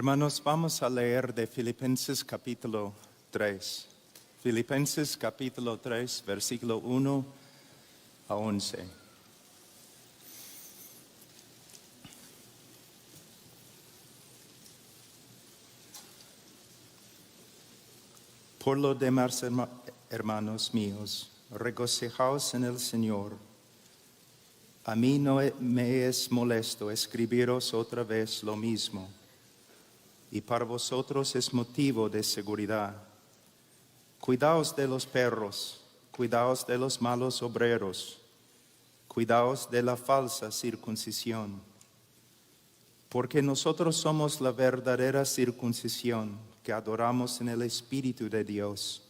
Hermanos, vamos a leer de Filipenses capítulo 3. Filipenses capítulo 3, versículo 1 a 11. Por lo demás, hermanos míos, regocijaos en el Señor. A mí no me es molesto escribiros otra vez lo mismo, y para vosotros es motivo de seguridad. Cuidaos de los perros, cuidaos de los malos obreros, cuidaos de la falsa circuncisión, porque nosotros somos la verdadera circuncisión que adoramos en el Espíritu de Dios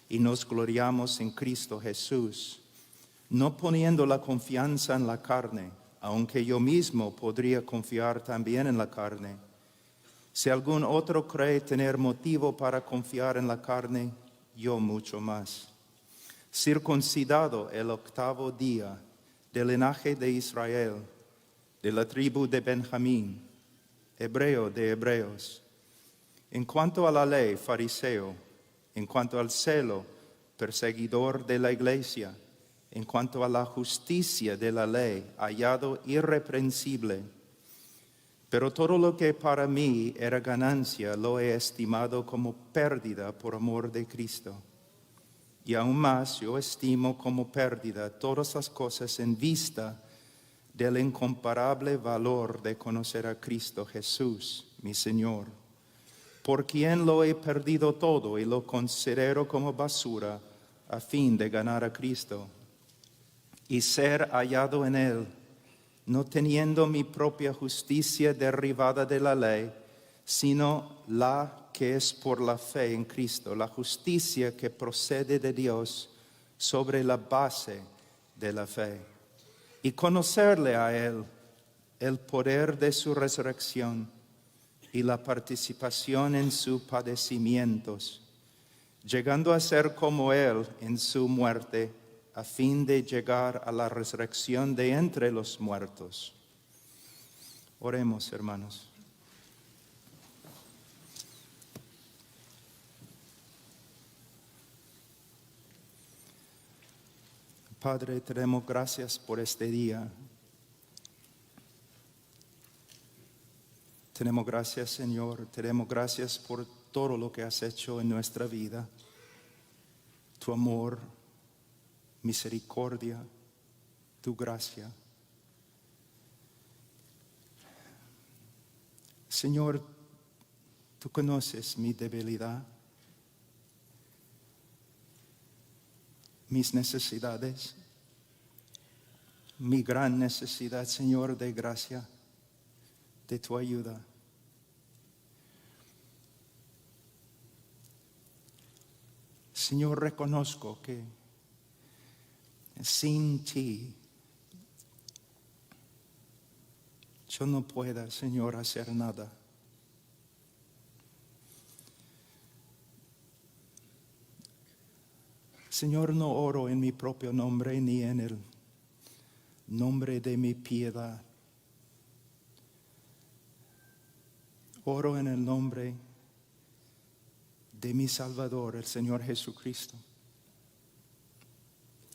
y nos gloriamos en Cristo Jesús, no poniendo la confianza en la carne, aunque yo mismo podría confiar también en la carne. Si algún otro cree tener motivo para confiar en la carne, yo mucho más. Circuncidado el 8º día, del linaje de Israel, de la tribu de Benjamín, hebreo de hebreos. En cuanto a la ley, fariseo. En cuanto al celo, perseguidor de la iglesia. En cuanto a la justicia de la ley, hallado irreprensible. Pero todo lo que para mí era ganancia, lo he estimado como pérdida por amor de Cristo. Y aún más yo estimo como pérdida todas las cosas en vista del incomparable valor de conocer a Cristo Jesús, mi Señor, por quien lo he perdido todo y lo considero como basura a fin de ganar a Cristo y ser hallado en Él, no teniendo mi propia justicia derivada de la ley, sino la que es por la fe en Cristo, la justicia que procede de Dios sobre la base de la fe. Y conocerle a Él, el poder de su resurrección y la participación en sus padecimientos, llegando a ser como Él en su muerte, a fin de llegar a la resurrección de entre los muertos. Oremos, hermanos. Padre, te damos gracias por este día. Te damos gracias, Señor. Te damos gracias por todo lo que has hecho en nuestra vida. Tu amor, misericordia, tu gracia. Señor, tú conoces mi debilidad, mis necesidades, mi gran necesidad, Señor, de gracia, de tu ayuda. Señor, reconozco que sin ti yo no puedo, Señor, hacer nada. Señor, no oro en mi propio nombre ni en el nombre de mi piedad. Oro en el nombre de mi Salvador, el Señor Jesucristo.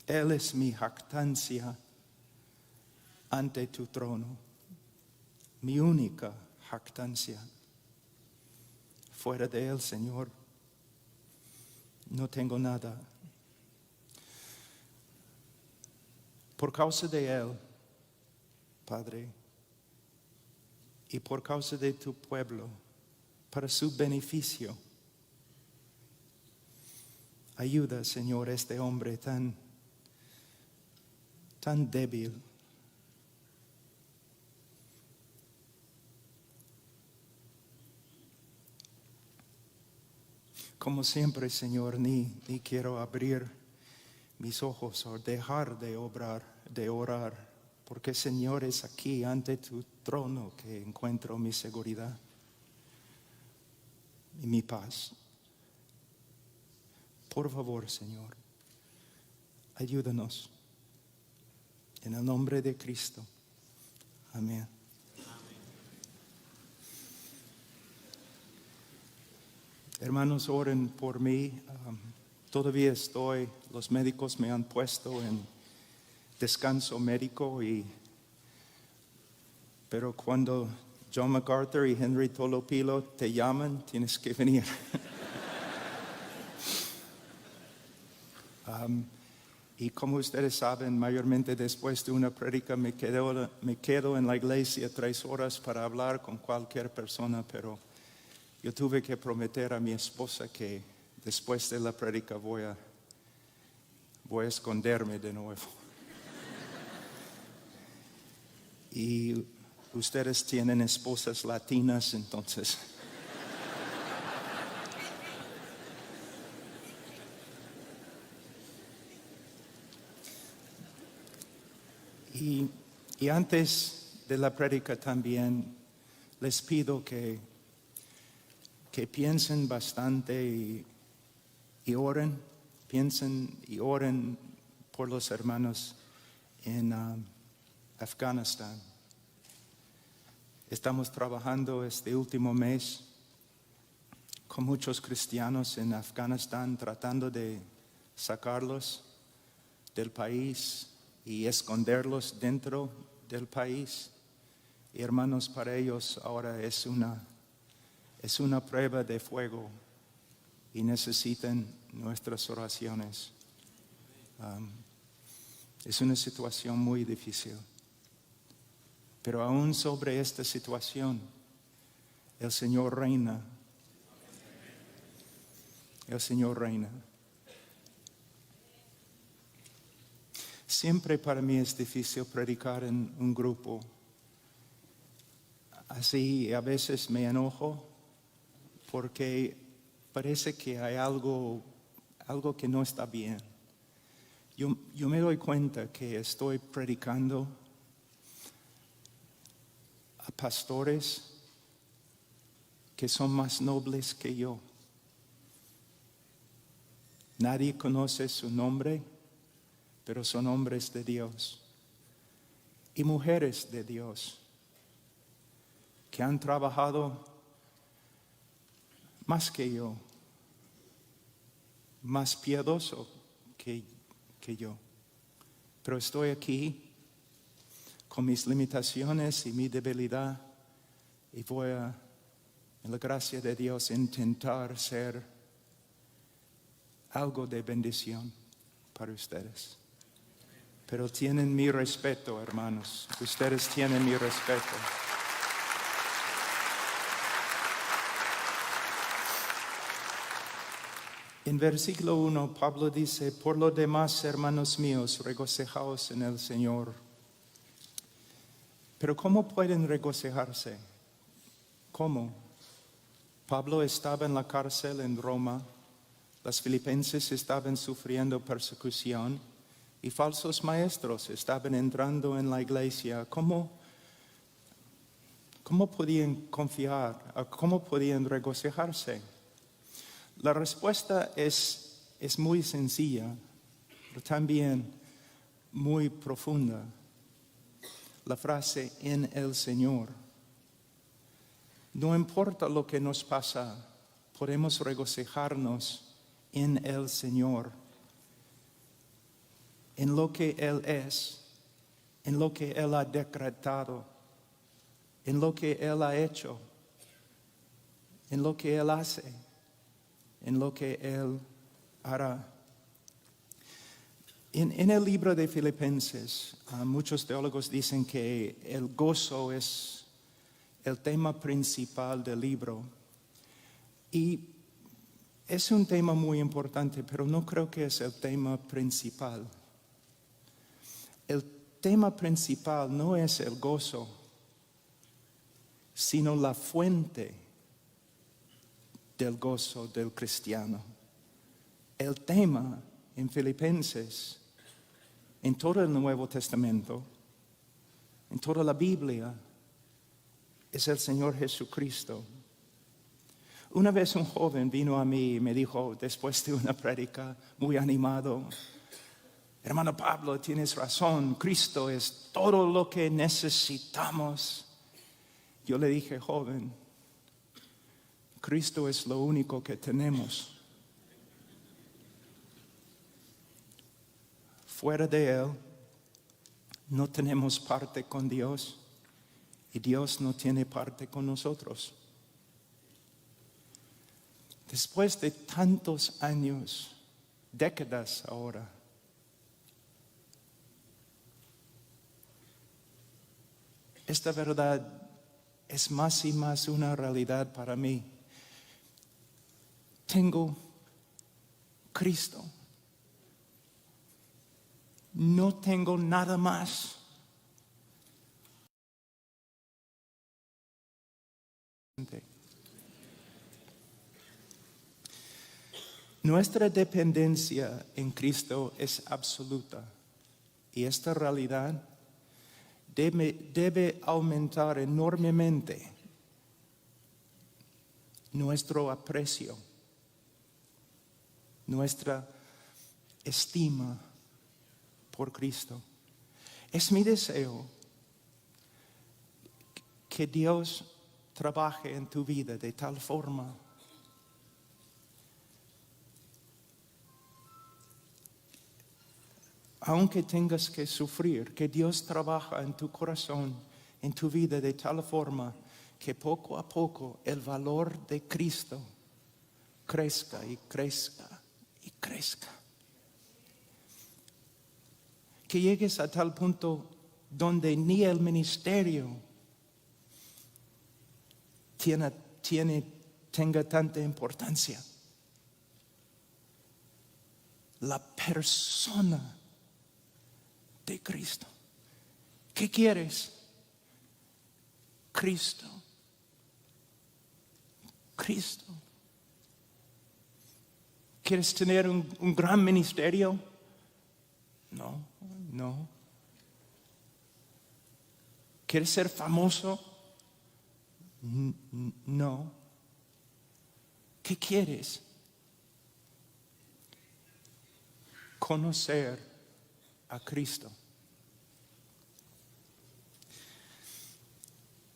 Él es mi jactancia ante tu trono, mi única jactancia. Fuera de Él, Señor, no tengo nada. Por causa de Él, Padre, y por causa de tu pueblo, para su beneficio, ayuda, Señor, a este hombre tan débil. Como siempre, Señor, ni quiero abrir mis ojos o dejar de orar, porque, Señor, es aquí ante tu trono que encuentro mi seguridad y mi paz. Por favor, Señor, ayúdanos. En el nombre de Cristo. Amén. Hermanos, oren por mí. Todavía los médicos me han puesto en descanso médico, pero cuando John MacArthur y Henry Tolopilo te llaman, tienes que venir. Y como ustedes saben, mayormente después de una prédica me quedo en la iglesia 3 horas para hablar con cualquier persona, pero yo tuve que prometer a mi esposa que después de la prédica voy a esconderme de nuevo. Y ustedes tienen esposas latinas, entonces. Y antes de la prédica también les pido que piensen bastante y oren, piensen y oren por los hermanos en Afganistán. Estamos trabajando este último mes con muchos cristianos en Afganistán, tratando de sacarlos del país y esconderlos dentro del país. Y hermanos, para ellos ahora es una prueba de fuego y necesitan nuestras oraciones. Es una situación muy difícil. Pero aún sobre esta situación, el Señor reina. El Señor reina. Siempre para mí es difícil predicar en un grupo. Así a veces me enojo porque parece que hay algo que no está bien. Yo me doy cuenta que estoy predicando a pastores que son más nobles que yo. Nadie conoce su nombre, pero son hombres de Dios y mujeres de Dios que han trabajado más que yo, más piadoso que yo. Pero estoy aquí con mis limitaciones y mi debilidad y voy a, en la gracia de Dios, intentar ser algo de bendición para ustedes. Pero tienen mi respeto, hermanos. Ustedes tienen mi respeto. En versículo 1, Pablo dice: por lo demás, hermanos míos, regocijaos en el Señor. Pero ¿cómo pueden regocijarse? ¿Cómo? Pablo estaba en la cárcel en Roma. Los filipenses estaban sufriendo persecución y falsos maestros estaban entrando en la iglesia. ¿Cómo podían confiar? ¿Cómo podían regocijarse? La respuesta es muy sencilla, pero también muy profunda. La frase "en el Señor". No importa lo que nos pasa, podemos regocijarnos en el Señor, en lo que Él es, en lo que Él ha decretado, en lo que Él ha hecho, en lo que Él hace, en lo que Él hará. En el libro de Filipenses, muchos teólogos dicen que el gozo es el tema principal del libro. Y es un tema muy importante, pero no creo que es el tema principal. El tema principal no es el gozo, sino la fuente del gozo del cristiano. El tema en Filipenses, en todo el Nuevo Testamento, en toda la Biblia, es el Señor Jesucristo. Una vez un joven vino a mí y me dijo, después de una prédica muy animado: hermano Pablo, tienes razón, Cristo es todo lo que necesitamos. Yo le dije: joven, Cristo es lo único que tenemos. Fuera de Él, no tenemos parte con Dios y Dios no tiene parte con nosotros. Después de tantos años, décadas ahora, esta verdad es más y más una realidad para mí. Tengo Cristo. No tengo nada más. Nuestra dependencia en Cristo es absoluta y esta realidad debe aumentar enormemente nuestro aprecio, nuestra estima por Cristo. Es mi deseo que Dios trabaje en tu vida de tal forma aunque tengas que sufrir, que Dios trabaja en tu corazón, en tu vida de tal forma que poco a poco el valor de Cristo crezca y crezca y crezca. Que llegues a tal punto donde ni el ministerio tenga tanta importancia. La persona de Cristo. ¿Qué quieres? Cristo. Cristo. ¿Quieres tener un gran ministerio? No. ¿Quieres ser famoso? No. ¿Qué quieres? Conocer a Cristo.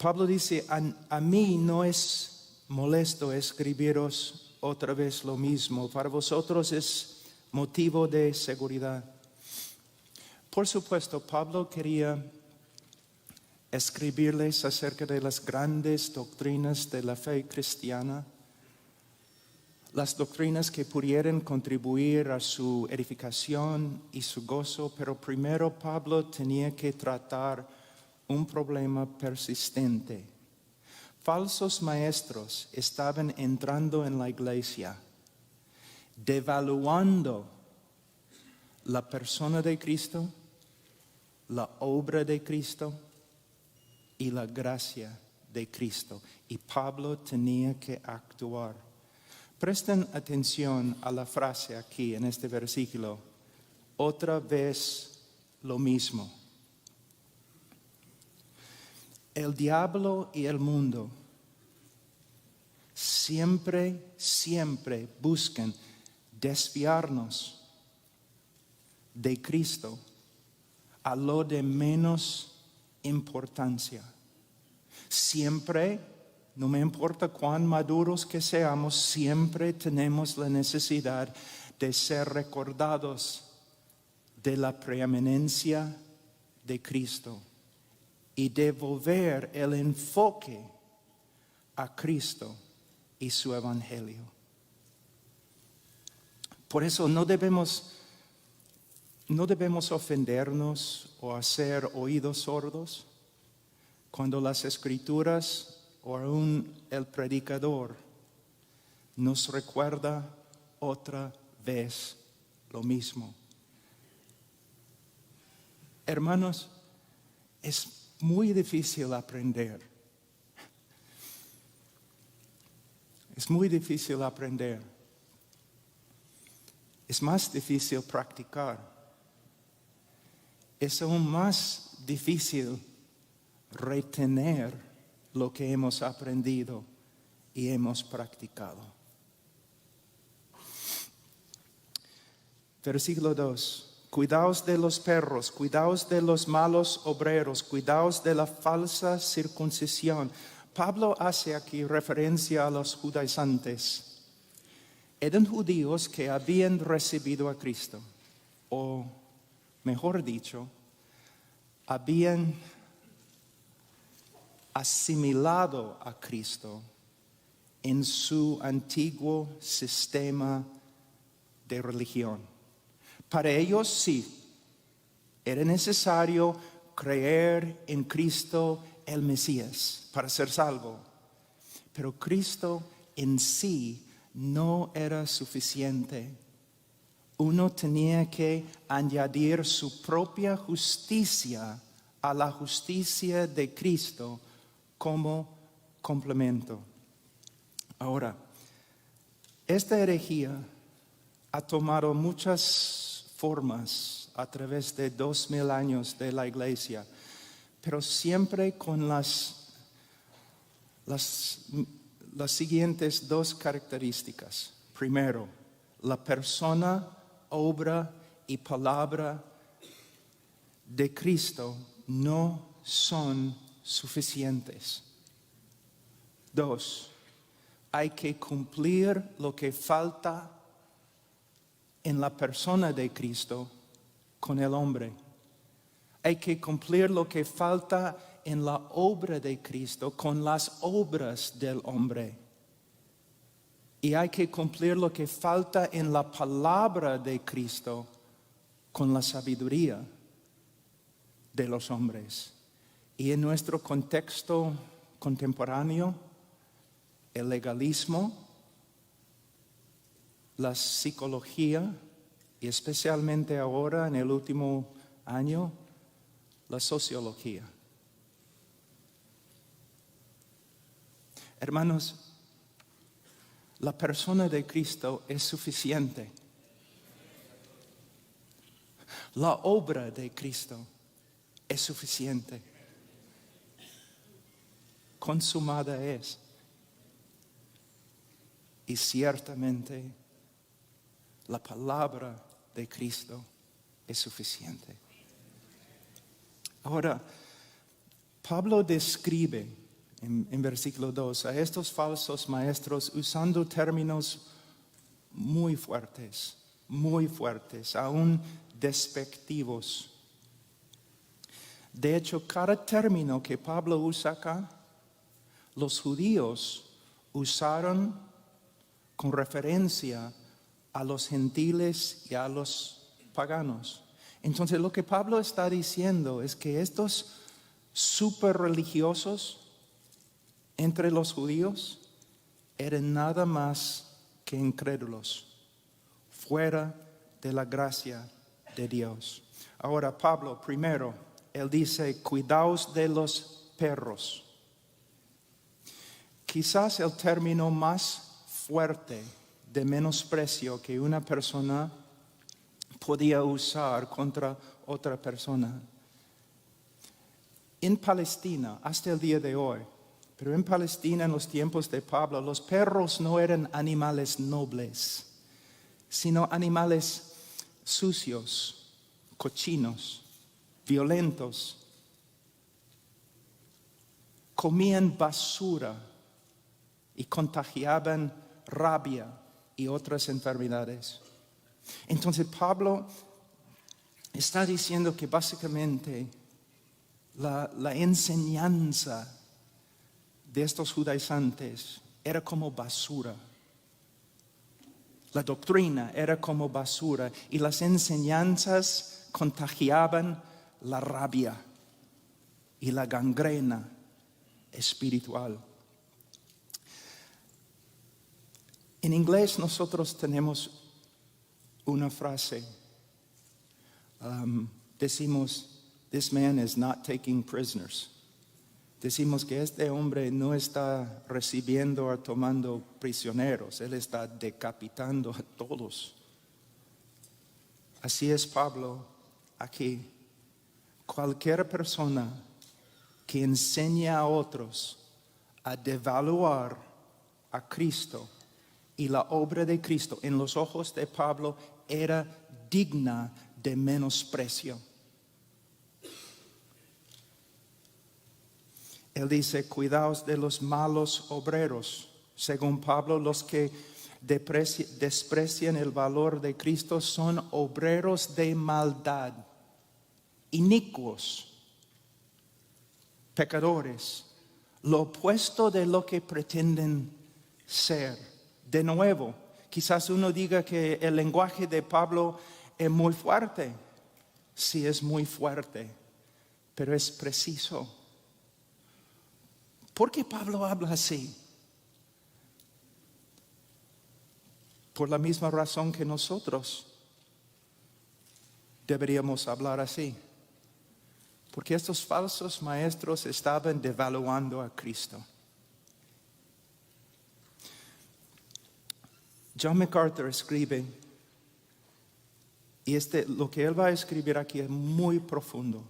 Pablo dice, a mí no es molesto escribiros otra vez lo mismo. Para vosotros es motivo de seguridad. Por supuesto, Pablo quería escribirles acerca de las grandes doctrinas de la fe cristiana, las doctrinas que pudieran contribuir a su edificación y su gozo, pero primero Pablo tenía que tratar un problema persistente. Falsos maestros estaban entrando en la iglesia, devaluando la persona de Cristo, la obra de Cristo y la gracia de Cristo. Y Pablo tenía que actuar. Presten atención a la frase aquí en este versículo. Otra vez lo mismo. El diablo y el mundo siempre buscan desviarnos de Cristo a lo de menos importancia. Siempre, no me importa cuán maduros que seamos, siempre tenemos la necesidad de ser recordados de la preeminencia de Cristo y devolver el enfoque a Cristo y su evangelio. Por eso no debemos ofendernos o hacer oídos sordos cuando las Escrituras o aún el predicador nos recuerda otra vez lo mismo. Hermanos, es muy difícil aprender. Es muy difícil aprender. Es más difícil practicar. Es aún más difícil retener lo que hemos aprendido y hemos practicado. Versículo 2. Cuidaos de los perros, cuidaos de los malos obreros, cuidaos de la falsa circuncisión. Pablo hace aquí referencia a los judaizantes. Eran judíos que habían recibido a Cristo, o mejor dicho, habían asimilado a Cristo en su antiguo sistema de religión. Para ellos sí, era necesario creer en Cristo el Mesías para ser salvo. Pero Cristo en sí no era suficiente. Uno tenía que añadir su propia justicia a la justicia de Cristo como complemento. Ahora, esta herejía ha tomado muchas formas a través de 2000 años de la iglesia, pero siempre con las siguientes dos características. Primero, la persona, obra y palabra de Cristo no son suficientes. Dos, hay que cumplir lo que falta en la persona de Cristo con el hombre. Hay que cumplir lo que falta en la obra de Cristo con las obras del hombre. Y hay que cumplir lo que falta en la palabra de Cristo con la sabiduría de los hombres. Y en nuestro contexto contemporáneo, el legalismo, la psicología y especialmente ahora en el último año, la sociología. Hermanos, la persona de Cristo es suficiente. La obra de Cristo es suficiente. Consumada es. Y ciertamente la palabra de Cristo es suficiente. Ahora, Pablo describe en versículo 2 a estos falsos maestros usando términos muy fuertes, aún despectivos. De hecho, cada término que Pablo usa acá, los judíos usaron con referencia a los gentiles y a los paganos. Entonces lo que Pablo está diciendo es que estos super religiosos entre los judíos eran nada más que incrédulos, fuera de la gracia de Dios. Ahora Pablo, primero, él dice, cuidaos de los perros. Quizás el término más fuerte de menosprecio que una persona podía usar contra otra persona. En Palestina, hasta el día de hoy, pero en Palestina en los tiempos de Pablo, los perros no eran animales nobles, sino animales sucios, cochinos, violentos. Comían basura y contagiaban rabia y otras enfermedades. Entonces Pablo está diciendo que básicamente la enseñanza de estos judaizantes era como basura. La doctrina era como basura y las enseñanzas contagiaban la rabia y la gangrena espiritual. En inglés nosotros tenemos una frase. Decimos, this man is not taking prisoners. Decimos que este hombre no está recibiendo o tomando prisioneros, él está decapitando a todos. Así es Pablo aquí. Cualquier persona que enseña a otros a devaluar a Cristo y la obra de Cristo en los ojos de Pablo era digna de menosprecio. Él dice, cuidaos de los malos obreros. Según Pablo, los que desprecian el valor de Cristo son obreros de maldad, inicuos, pecadores, lo opuesto de lo que pretenden ser. De nuevo, quizás uno diga que el lenguaje de Pablo es muy fuerte. Sí, es muy fuerte, pero es preciso. ¿Por qué Pablo habla así? Por la misma razón que nosotros deberíamos hablar así. Porque estos falsos maestros estaban devaluando a Cristo. John MacArthur escribe, y lo que él va a escribir aquí es muy profundo.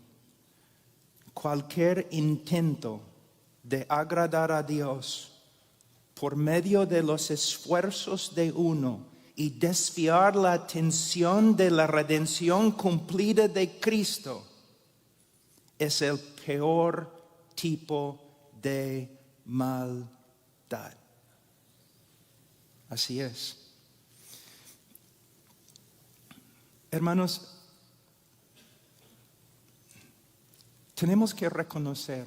Cualquier intento de agradar a Dios por medio de los esfuerzos de uno y desviar la atención de la redención cumplida de Cristo es el peor tipo de maldad. Así es. Hermanos, tenemos que reconocer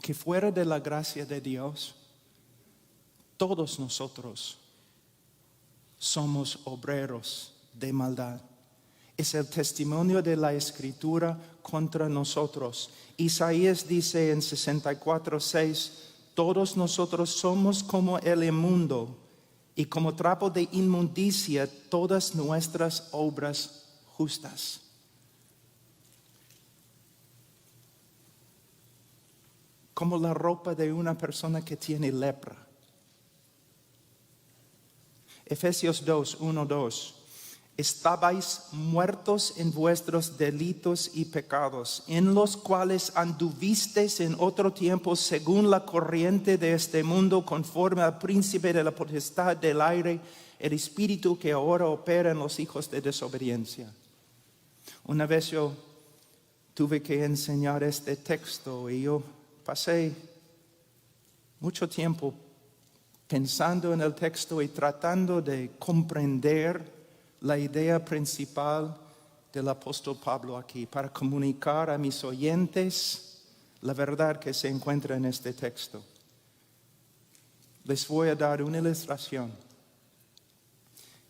que fuera de la gracia de Dios, todos nosotros somos obreros de maldad. Es el testimonio de la Escritura contra nosotros. Isaías dice en 64:6, todos nosotros somos como el inmundo, y como trapo de inmundicia todas nuestras obras justas. Como la ropa de una persona que tiene lepra. Efesios 2:1-2. Estabais muertos en vuestros delitos y pecados, en los cuales anduvisteis en otro tiempo según la corriente de este mundo, conforme al príncipe de la potestad del aire, el espíritu que ahora opera en los hijos de desobediencia. Una vez yo tuve que enseñar este texto y yo pasé mucho tiempo pensando en el texto y tratando de comprender la idea principal del apóstol Pablo aquí, para comunicar a mis oyentes la verdad que se encuentra en este texto. Les voy a dar una ilustración.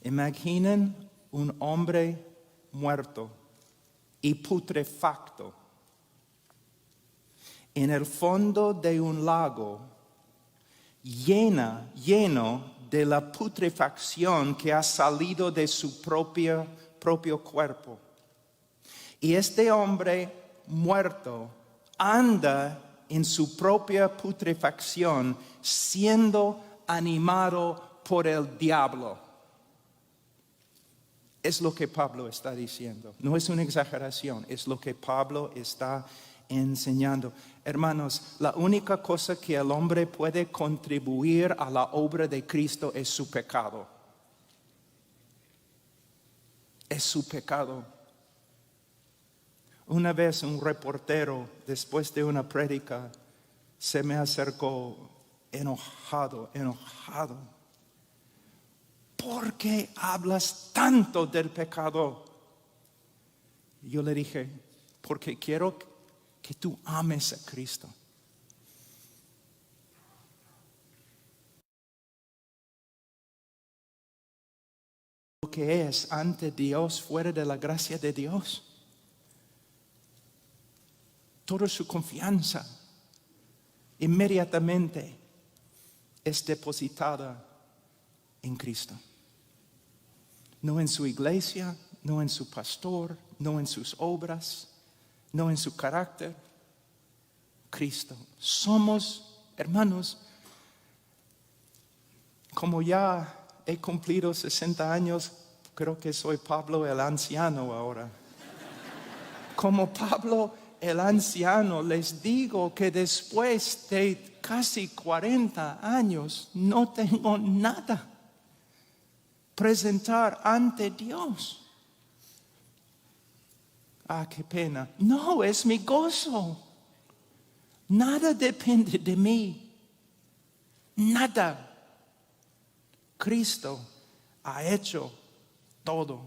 Imaginen un hombre muerto y putrefacto en el fondo de un lago lleno de la putrefacción que ha salido de su propio cuerpo. Y este hombre muerto anda en su propia putrefacción, siendo animado por el diablo. Es lo que Pablo está diciendo. No es una exageración, es lo que Pablo está enseñando. Hermanos, la única cosa que el hombre puede contribuir a la obra de Cristo es su pecado. Es su pecado. Una vez un reportero, después de una prédica, se me acercó enojado. ¿Por qué hablas tanto del pecado? Yo le dije, porque quiero que tú ames a Cristo. Lo que es ante Dios fuera de la gracia de Dios. Toda su confianza inmediatamente es depositada en Cristo. No en su iglesia, no en su pastor, no en sus obras, no en su carácter. Cristo. Somos, hermanos, como ya he cumplido 60 años, creo que soy Pablo el anciano ahora. Como Pablo el anciano, les digo que después de casi 40 años no tengo nada presentar ante Dios. Ah, qué pena. No, es mi gozo. Nada depende de mí. Nada. Cristo ha hecho todo.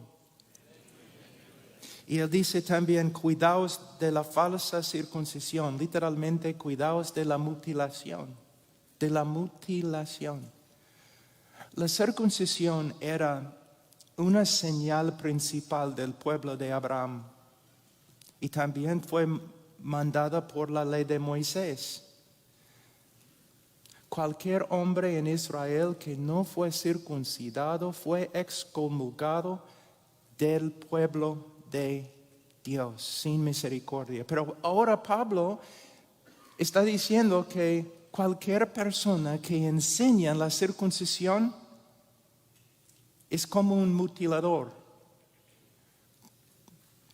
Y él dice también, cuidaos de la falsa circuncisión. Literalmente, cuidaos de la mutilación. De la mutilación. La circuncisión era una señal principal del pueblo de Abraham. Y también fue mandada por la ley de Moisés. Cualquier hombre en Israel que no fue circuncidado fue excomulgado del pueblo de Dios, sin misericordia. Pero ahora Pablo está diciendo que cualquier persona que enseña la circuncisión es como un mutilador,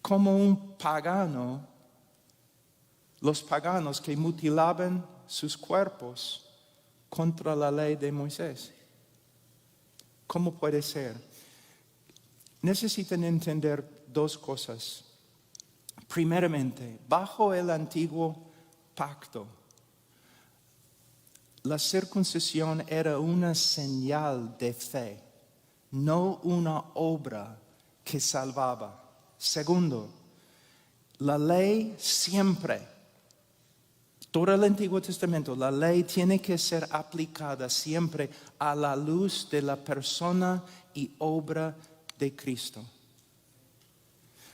como un pagano. Los paganos que mutilaban sus cuerpos contra la ley de Moisés. ¿Cómo puede ser? Necesitan entender dos cosas. Primeramente, bajo el antiguo pacto, la circuncisión era una señal de fe, no una obra que salvaba. Segundo, la ley siempre, todo el Antiguo Testamento, la ley tiene que ser aplicada siempre a la luz de la persona y obra de Cristo.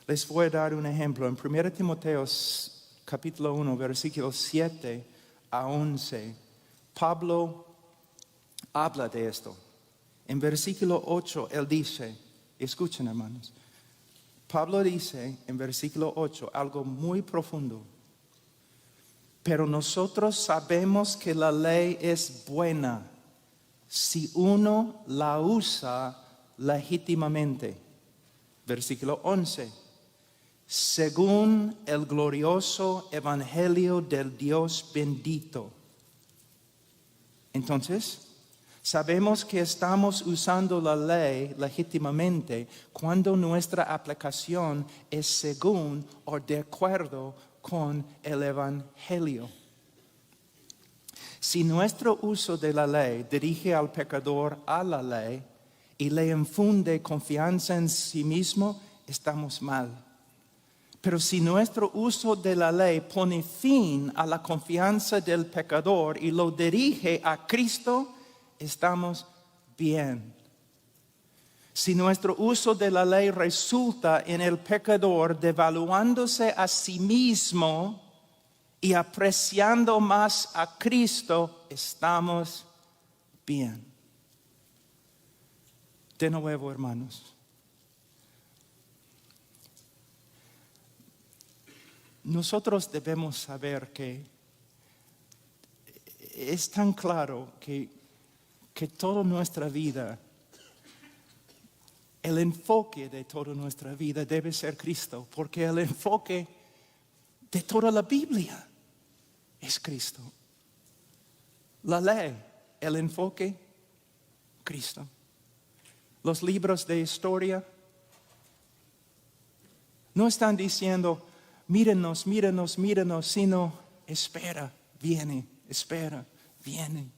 Les voy a dar un ejemplo. En 1 Timoteo capítulo 1, versículos 7 a 11, Pablo habla de esto. En versículo 8, él dice, escuchen hermanos, Pablo dice en versículo 8 algo muy profundo. Pero nosotros sabemos que la ley es buena si uno la usa legítimamente. Versículo 11. Según el glorioso evangelio del Dios bendito. Entonces, sabemos que estamos usando la ley legítimamente cuando nuestra aplicación es según o de acuerdo con el evangelio. Si nuestro uso de la ley dirige al pecador a la ley y le infunde confianza en sí mismo, estamos mal. Pero si nuestro uso de la ley pone fin a la confianza del pecador y lo dirige a Cristo, estamos bien. Si nuestro uso de la ley resulta en el pecador devaluándose a sí mismo y apreciando más a Cristo, estamos bien. De nuevo, hermanos, nosotros debemos saber que es tan claro que toda nuestra vida, el enfoque de toda nuestra vida debe ser Cristo, porque el enfoque de toda la Biblia es Cristo. La ley, el enfoque, Cristo. Los libros de historia no están diciendo, mírenos, sino espera, viene, espera, viene.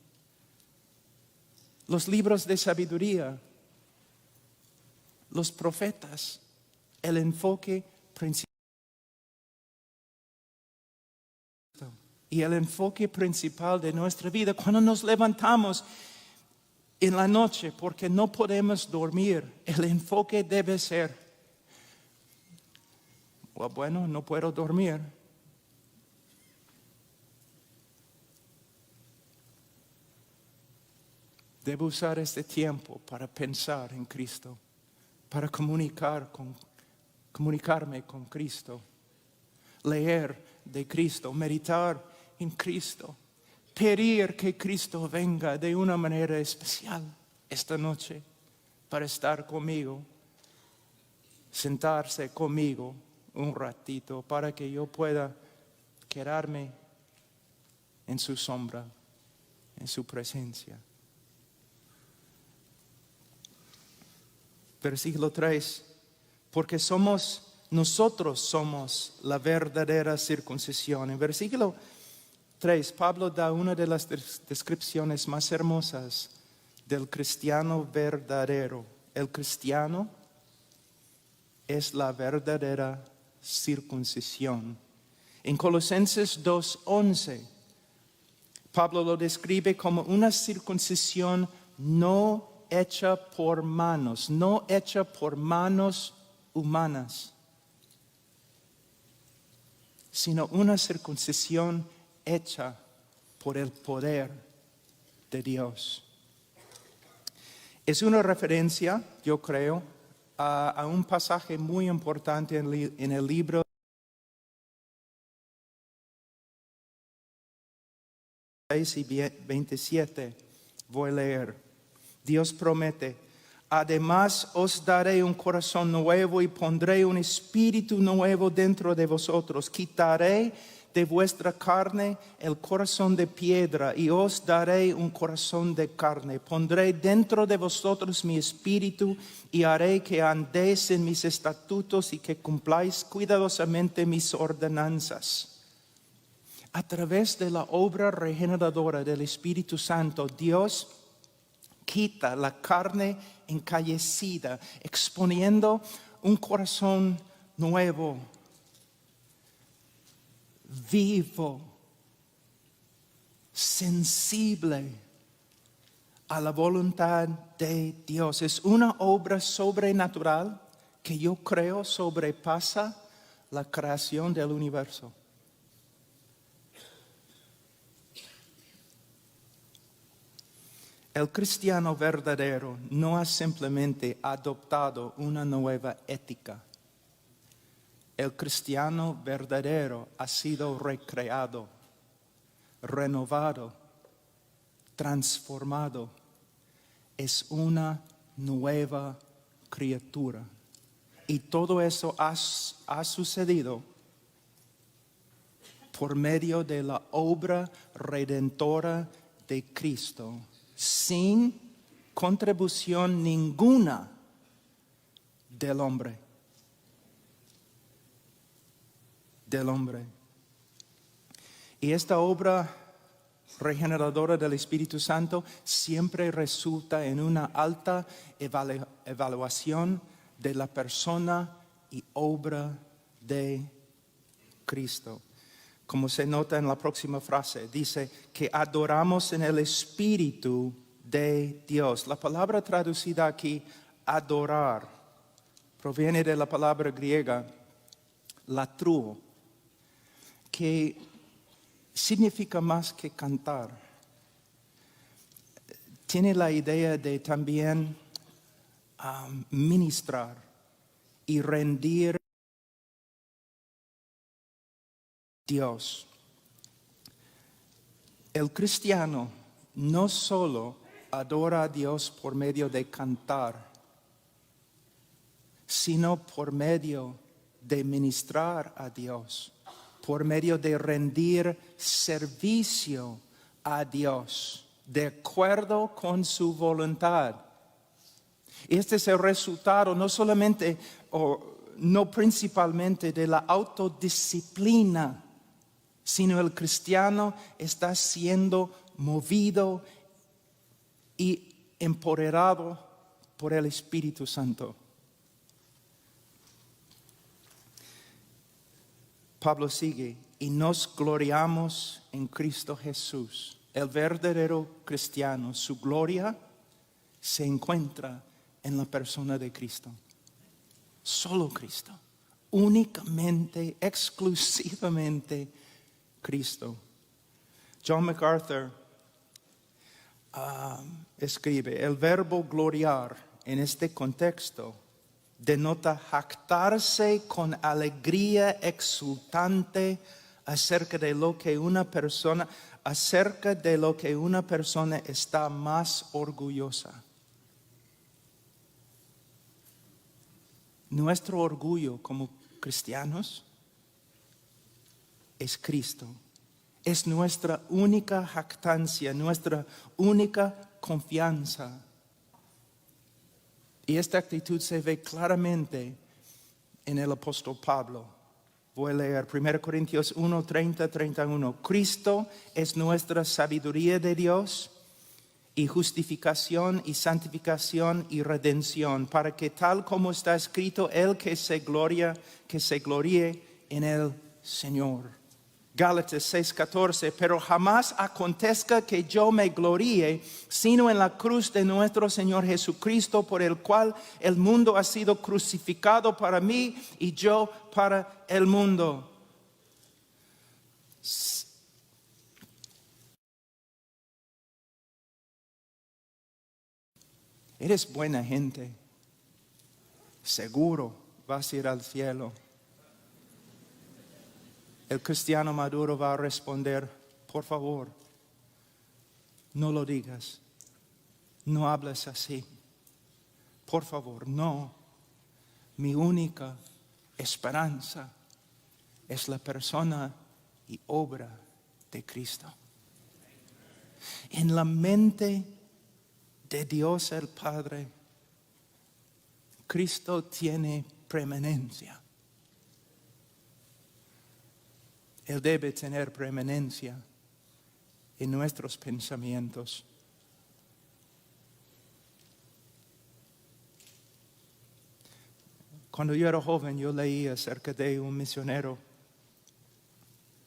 Los libros de sabiduría, los profetas, el enfoque principal. Y el enfoque principal de nuestra vida, cuando nos levantamos en la noche porque no podemos dormir, el enfoque debe ser, bueno, no puedo dormir. Debo usar este tiempo para pensar en Cristo, para comunicarme con Cristo, leer de Cristo, meditar en Cristo, pedir que Cristo venga de una manera especial esta noche para estar conmigo, sentarse conmigo un ratito para que yo pueda quedarme en su sombra, en su presencia. Versículo 3, porque nosotros somos la verdadera circuncisión. En versículo 3, Pablo da una de las descripciones más hermosas del cristiano verdadero. El cristiano es la verdadera circuncisión. En Colosenses 2:11, Pablo lo describe como una circuncisión no hecha por manos, no hecha por manos humanas, sino una circuncisión hecha por el poder de Dios. Es una referencia, yo creo, a un pasaje muy importante en el libro y 27. Voy a leer. Dios promete: además os daré un corazón nuevo y pondré un espíritu nuevo dentro de vosotros. Quitaré de vuestra carne el corazón de piedra y os daré un corazón de carne. Pondré dentro de vosotros mi espíritu y haré que andéis en mis estatutos y que cumpláis cuidadosamente mis ordenanzas. A través de la obra regeneradora del Espíritu Santo, Dios quita la carne encallecida, exponiendo un corazón nuevo, vivo, sensible a la voluntad de Dios. Es una obra sobrenatural que yo creo sobrepasa la creación del universo. El cristiano verdadero no ha simplemente adoptado una nueva ética. El cristiano verdadero ha sido recreado, renovado, transformado. Es una nueva criatura. Y todo eso ha sucedido por medio de la obra redentora de Cristo, sin contribución ninguna del hombre. Y esta obra regeneradora del Espíritu Santo siempre resulta en una alta evaluación de la persona y obra de Cristo. Como se nota en la próxima frase, dice que adoramos en el Espíritu de Dios. La palabra traducida aquí, adorar, proviene de la palabra griega latruo, que significa más que cantar. Tiene la idea de también ministrar y rendir a Dios. El cristiano no solo adora a Dios por medio de cantar, sino por medio de ministrar a Dios, por medio de rendir servicio a Dios, de acuerdo con su voluntad. Este es el resultado no solamente o no principalmente de la autodisciplina, sino el cristiano está siendo movido y empoderado por el Espíritu Santo. Pablo sigue: y nos gloriamos en Cristo Jesús. El verdadero cristiano, su gloria se encuentra en la persona de Cristo. Solo Cristo, únicamente, exclusivamente Cristo. John MacArthur escribe: el verbo gloriar en este contexto denota jactarse con alegría exultante acerca de lo que una persona está más orgullosa. Nuestro orgullo como cristianos es Cristo. Es nuestra única jactancia, nuestra única confianza. Y esta actitud se ve claramente en el apóstol Pablo. Voy a leer 1 Corintios 1, 30, 31. Cristo es nuestra sabiduría de Dios y justificación y santificación y redención, para que tal como está escrito, el que se gloríe en el Señor. Gálatas 6:14, pero jamás acontezca que yo me gloríe, sino en la cruz de nuestro Señor Jesucristo, por el cual el mundo ha sido crucificado para mí y yo para el mundo. Eres buena gente, seguro vas a ir al cielo. El cristiano maduro va a responder, por favor, no lo digas, no hables así, por favor, no. Mi única esperanza es la persona y obra de Cristo. En la mente de Dios el Padre, Cristo tiene preeminencia. Él debe tener preeminencia en nuestros pensamientos. Cuando yo era joven, yo leí acerca de un misionero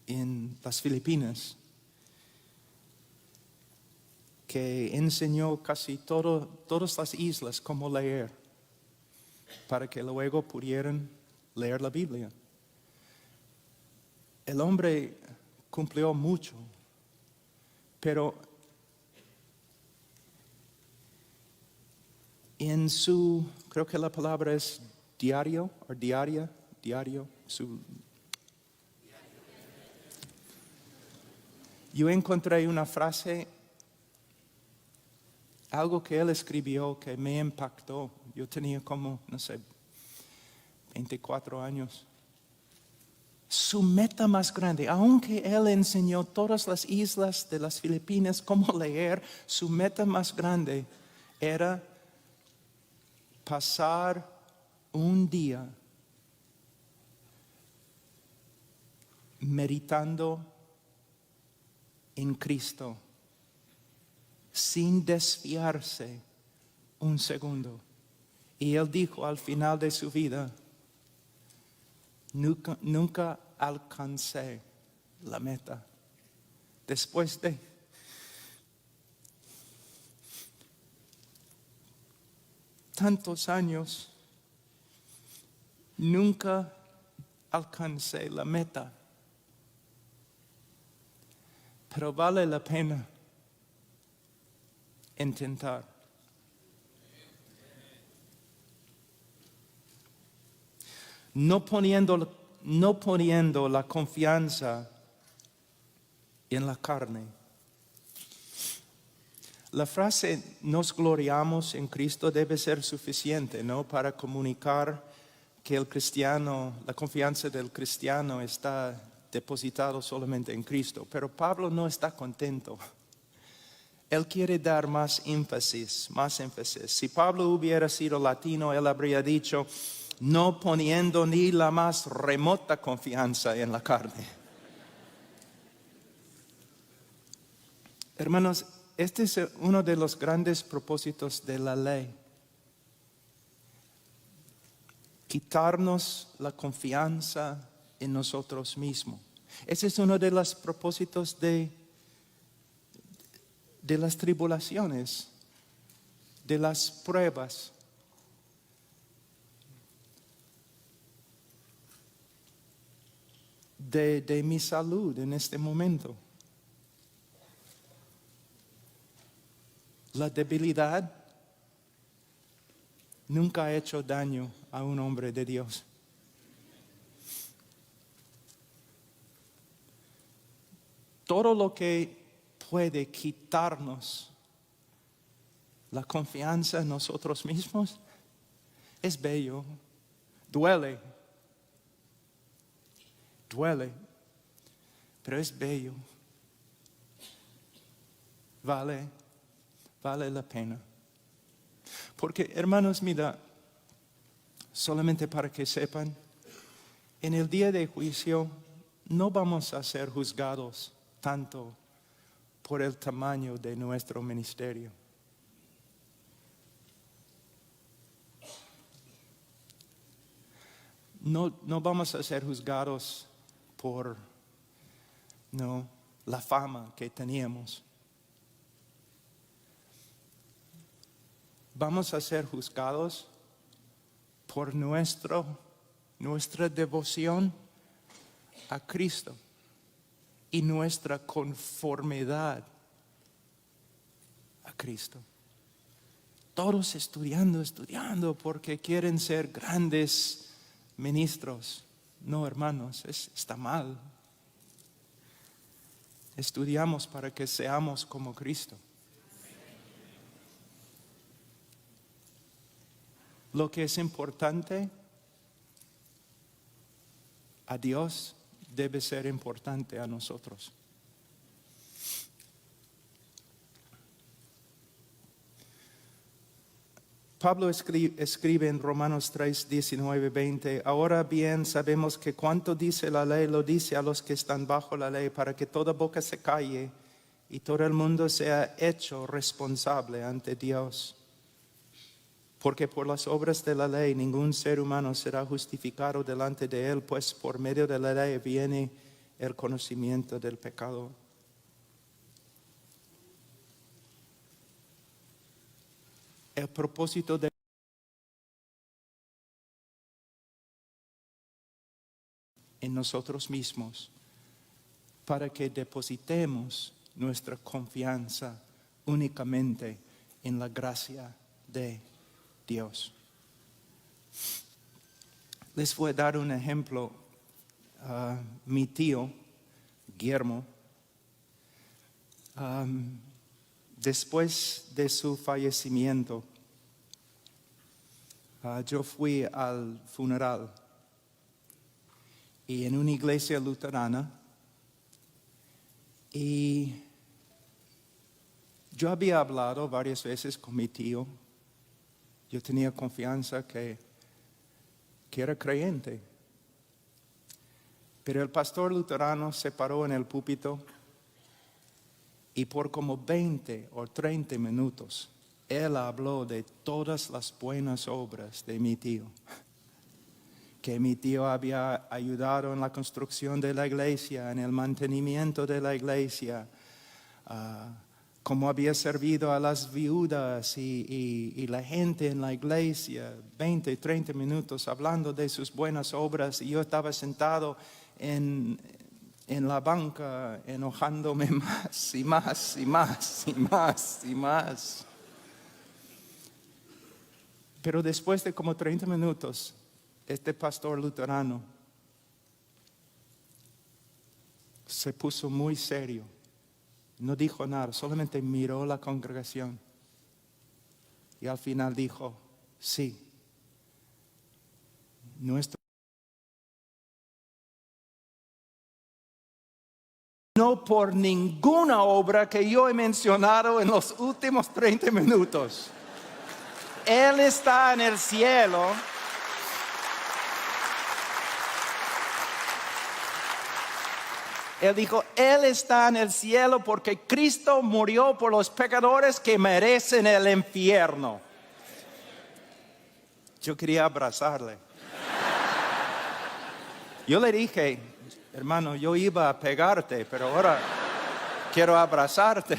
en las Filipinas que enseñó casi todas las islas cómo leer, para que luego pudieran leer la Biblia. El hombre cumplió mucho, pero en su, creo que la palabra es diario, o diario, yo encontré una frase, algo que él escribió que me impactó. Yo tenía como, 24 años. Su meta más grande, aunque él enseñó todas las islas de las Filipinas cómo leer, su meta más grande era pasar un día meditando en Cristo sin desviarse un segundo. Y él dijo al final de su vida, nunca alcancé la meta. Después de tantos años, nunca alcancé la meta. Pero vale la pena intentar. No poniendo la confianza en la carne. La frase nos gloriamos en Cristo debe ser suficiente, ¿no? Para comunicar que el cristiano, la confianza del cristiano está depositado solamente en Cristo. Pero Pablo no está contento. Él quiere dar más énfasis. Si Pablo hubiera sido latino, él habría dicho, no poniendo ni la más remota confianza en la carne. Hermanos, este es uno de los grandes propósitos de la ley. Quitarnos la confianza en nosotros mismos. Ese es uno de los propósitos de las tribulaciones, de las pruebas. De mi salud en este momento. La debilidad nunca ha hecho daño a un hombre de Dios. Todo lo que puede quitarnos la confianza en nosotros mismos es bello, duele, pero es bello, vale la pena. Porque, hermanos, mira, solamente para que sepan, en el día de juicio no vamos a ser juzgados tanto por el tamaño de nuestro ministerio. No vamos a ser juzgados por la fama que teníamos. Vamos a ser juzgados por nuestra devoción a Cristo y nuestra conformidad a Cristo. Todos estudiando porque quieren ser grandes ministros. No, hermanos, está mal. Estudiamos para que seamos como Cristo. Lo que es importante a Dios debe ser importante a nosotros. Pablo escribe en Romanos 3, 19, 20, ahora bien sabemos que cuanto dice la ley lo dice a los que están bajo la ley, para que toda boca se calle y todo el mundo sea hecho responsable ante Dios. Porque por las obras de la ley ningún ser humano será justificado delante de él, pues por medio de la ley viene el conocimiento del pecado. El propósito de en nosotros mismos para que depositemos nuestra confianza únicamente en la gracia de Dios. Les voy a dar un ejemplo. Mi tío, Guillermo, después de su fallecimiento, yo fui al funeral y en una iglesia luterana, y yo había hablado varias veces con mi tío. Yo tenía confianza que era creyente. Pero el pastor luterano se paró en el púlpito y por como 20 o 30 minutos él habló de todas las buenas obras de mi tío. Que mi tío había ayudado en la construcción de la iglesia, en el mantenimiento de la iglesia, cómo había servido a las viudas y la gente en la iglesia, 20, 30 minutos hablando de sus buenas obras, y yo estaba sentado en la banca enojándome más y más y más y más y más. Pero después de como 30 minutos, este pastor luterano se puso muy serio. No dijo nada, solamente miró la congregación. Y al final dijo, sí, no por ninguna obra que yo he mencionado en los últimos 30 minutos. Él está en el cielo. Él dijo, Él está en el cielo porque Cristo murió por los pecadores que merecen el infierno. Yo quería abrazarle. Yo le dije, hermano, yo iba a pegarte, pero ahora quiero abrazarte.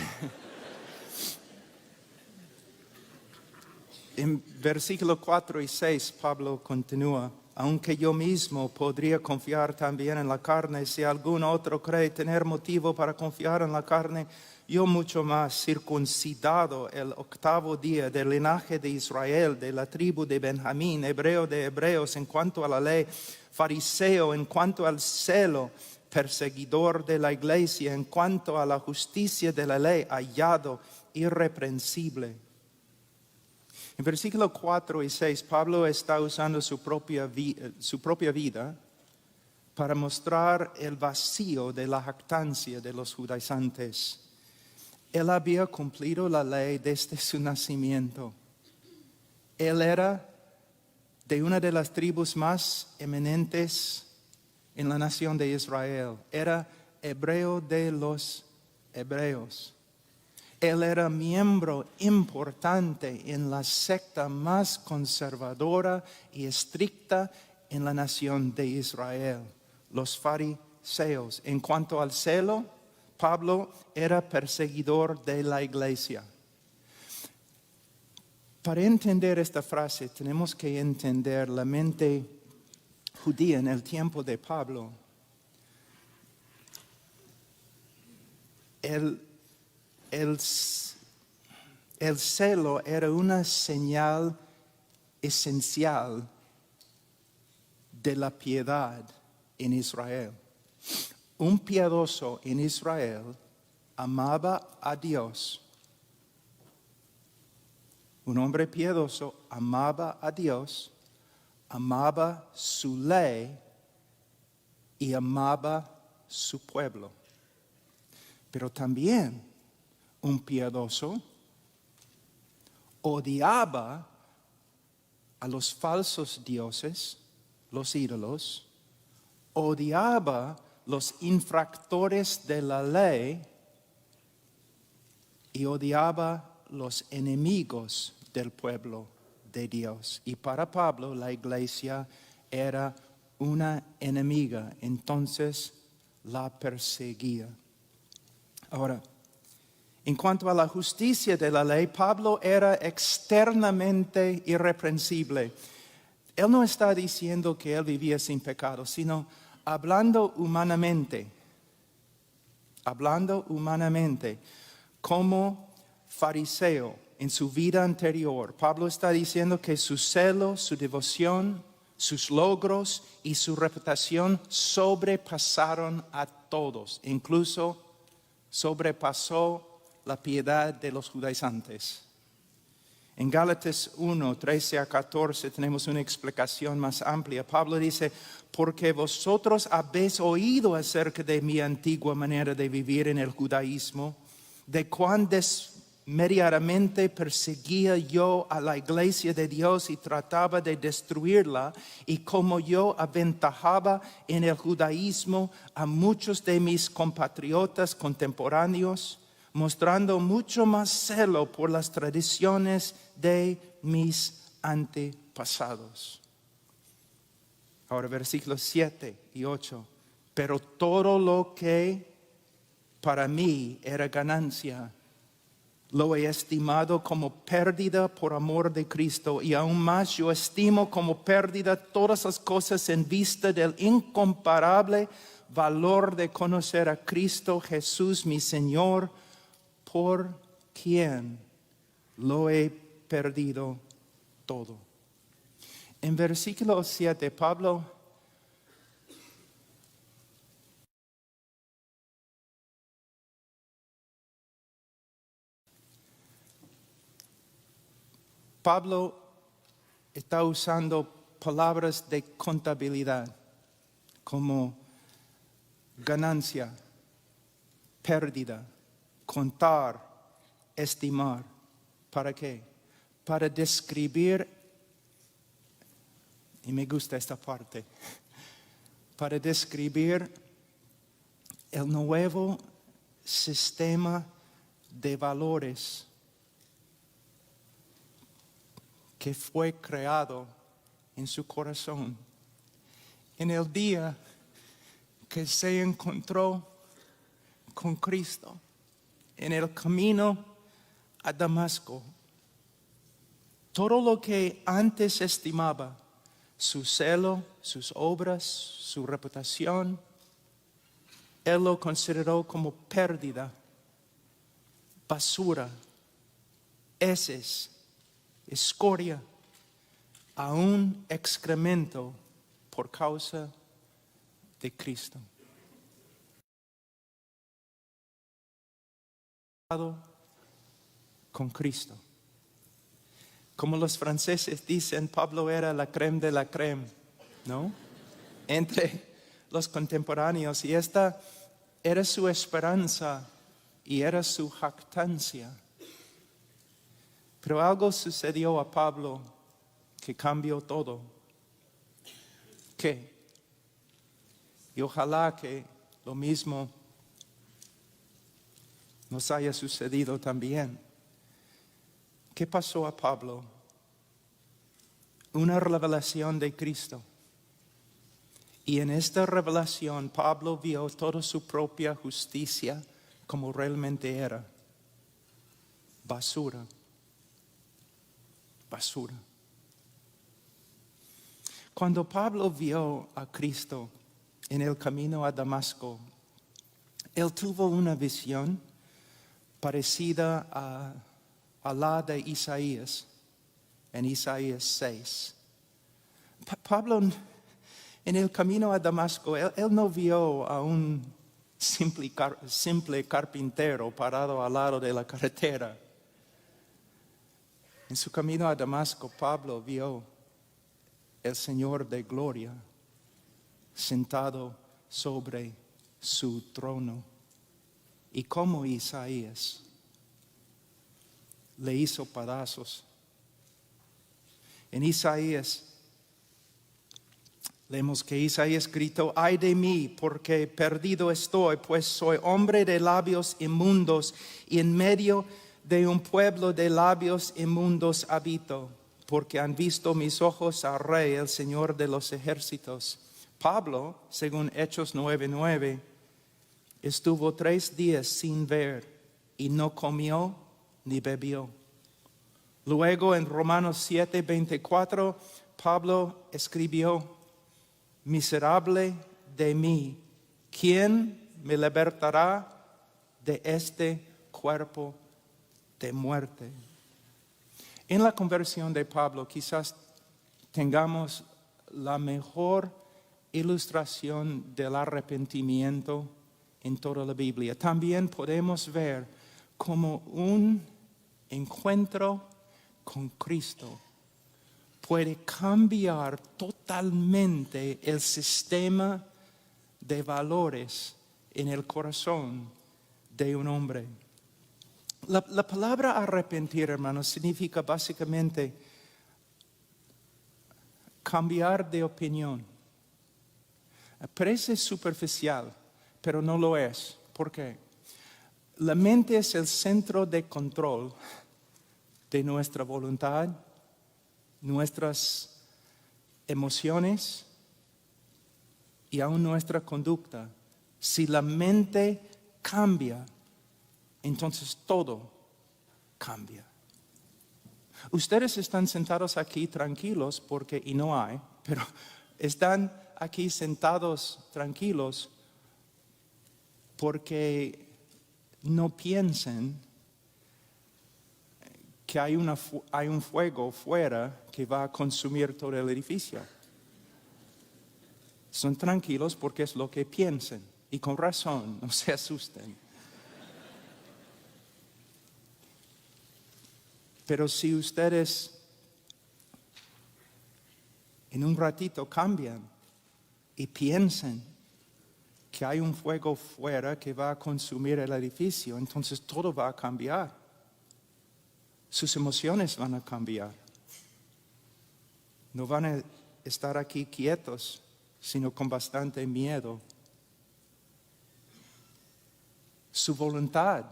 En versículos 4 y 6, Pablo continúa. Aunque yo mismo podría confiar también en la carne, si algún otro cree tener motivo para confiar en la carne, yo mucho más, circuncidado el 8º día del linaje de Israel, de la tribu de Benjamín, hebreo de hebreos en cuanto a la ley, fariseo en cuanto al celo, perseguidor de la iglesia en cuanto a la justicia de la ley, hallado irreprensible. En versículos 4 y 6, Pablo está usando su propia vida para mostrar el vacío de la jactancia de los judaizantes. Él había cumplido la ley desde su nacimiento. Él era de una de las tribus más eminentes en la nación de Israel. Era hebreo de los hebreos. Él era miembro importante en la secta más conservadora y estricta en la nación de Israel, los fariseos. En cuanto al celo, Pablo era perseguidor de la iglesia. Para entender esta frase, tenemos que entender la mente judía en el tiempo de Pablo. El celo era una señal esencial de la piedad en Israel. Un piadoso en Israel amaba a Dios. Un hombre piadoso amaba a Dios, amaba su ley y amaba su pueblo. Pero también un piadoso odiaba a los falsos dioses, los ídolos, odiaba los infractores de la ley y odiaba los enemigos del pueblo de Dios. Y para Pablo la iglesia era una enemiga, entonces la perseguía. Ahora, en cuanto a la justicia de la ley, Pablo era externamente irreprensible. Él no está diciendo que él vivía sin pecado, sino hablando humanamente, como fariseo en su vida anterior. Pablo está diciendo que su celo, su devoción, sus logros y su reputación sobrepasaron a todos, incluso sobrepasó la piedad de los judaizantes. En Gálatas 1, 13 a 14 tenemos una explicación más amplia. Pablo dice, porque vosotros habéis oído acerca de mi antigua manera de vivir en el judaísmo, de cuán desmediadamente perseguía yo a la iglesia de Dios y trataba de destruirla, y como yo aventajaba en el judaísmo a muchos de mis compatriotas contemporáneos, mostrando mucho más celo por las tradiciones de mis antepasados. Ahora versículos 7 y 8. Pero todo lo que para mí era ganancia, lo he estimado como pérdida por amor de Cristo, y aún más yo estimo como pérdida todas las cosas en vista del incomparable valor de conocer a Cristo Jesús mi Señor, por quien lo he perdido todo. En versículo 7, Pablo está usando palabras de contabilidad como ganancia, pérdida, contar, estimar. ¿Para qué? Para describir, y me gusta esta parte, para describir el nuevo sistema de valores que fue creado en su corazón en el día que se encontró con Cristo en el camino a Damasco. Todo lo que antes estimaba, su celo, sus obras, su reputación, él lo consideró como pérdida, basura, heces, escoria, aún excremento por causa de Cristo. Con Cristo. Como los franceses dicen, Pablo era la crème de la crème, ¿no? Entre los contemporáneos, y esta era su esperanza y era su jactancia. Pero algo sucedió a Pablo que cambió todo. ¿Qué? Y ojalá que lo mismo nos haya sucedido también. ¿Qué pasó a Pablo? Una revelación de Cristo. Y en esta revelación Pablo vio toda su propia justicia como realmente era. Basura. Basura. Cuando Pablo vio a Cristo en el camino a Damasco, él tuvo una visión parecida a la de Isaías, en Isaías 6. Pablo, en el camino a Damasco, él no vio a un simple carpintero parado al lado de la carretera. En su camino a Damasco, Pablo vio el Señor de gloria sentado sobre su trono. Y como Isaías le hizo pedazos. En Isaías leemos que Isaías gritó: ay de mí, porque perdido estoy, pues soy hombre de labios inmundos, y en medio de un pueblo de labios inmundos habito, porque han visto mis ojos al Rey, el Señor de los ejércitos. Pablo, según Hechos 9:9, estuvo 3 días sin ver y no comió ni bebió. Luego en Romanos 7:24, Pablo escribió: miserable de mí, ¿quién me libertará de este cuerpo de muerte? En la conversión de Pablo quizás tengamos la mejor ilustración del arrepentimiento en toda la Biblia. También podemos ver como un encuentro con Cristo puede cambiar totalmente el sistema de valores en el corazón de un hombre. La palabra arrepentir, hermanos, significa básicamente cambiar de opinión. Parece superficial, pero no lo es. ¿Por qué? La mente es el centro de control de nuestra voluntad, nuestras emociones y aún nuestra conducta. Si la mente cambia, entonces todo cambia. Ustedes están sentados aquí tranquilos porque, y no hay, pero están aquí sentados tranquilos porque no piensen que hay un fuego fuera que va a consumir todo el edificio. Son tranquilos porque es lo que piensan, y con razón, no se asusten. Pero si ustedes en un ratito cambian y piensan que hay un fuego fuera que va a consumir el edificio, entonces todo va a cambiar. Sus emociones van a cambiar. No van a estar aquí quietos, sino con bastante miedo. Su voluntad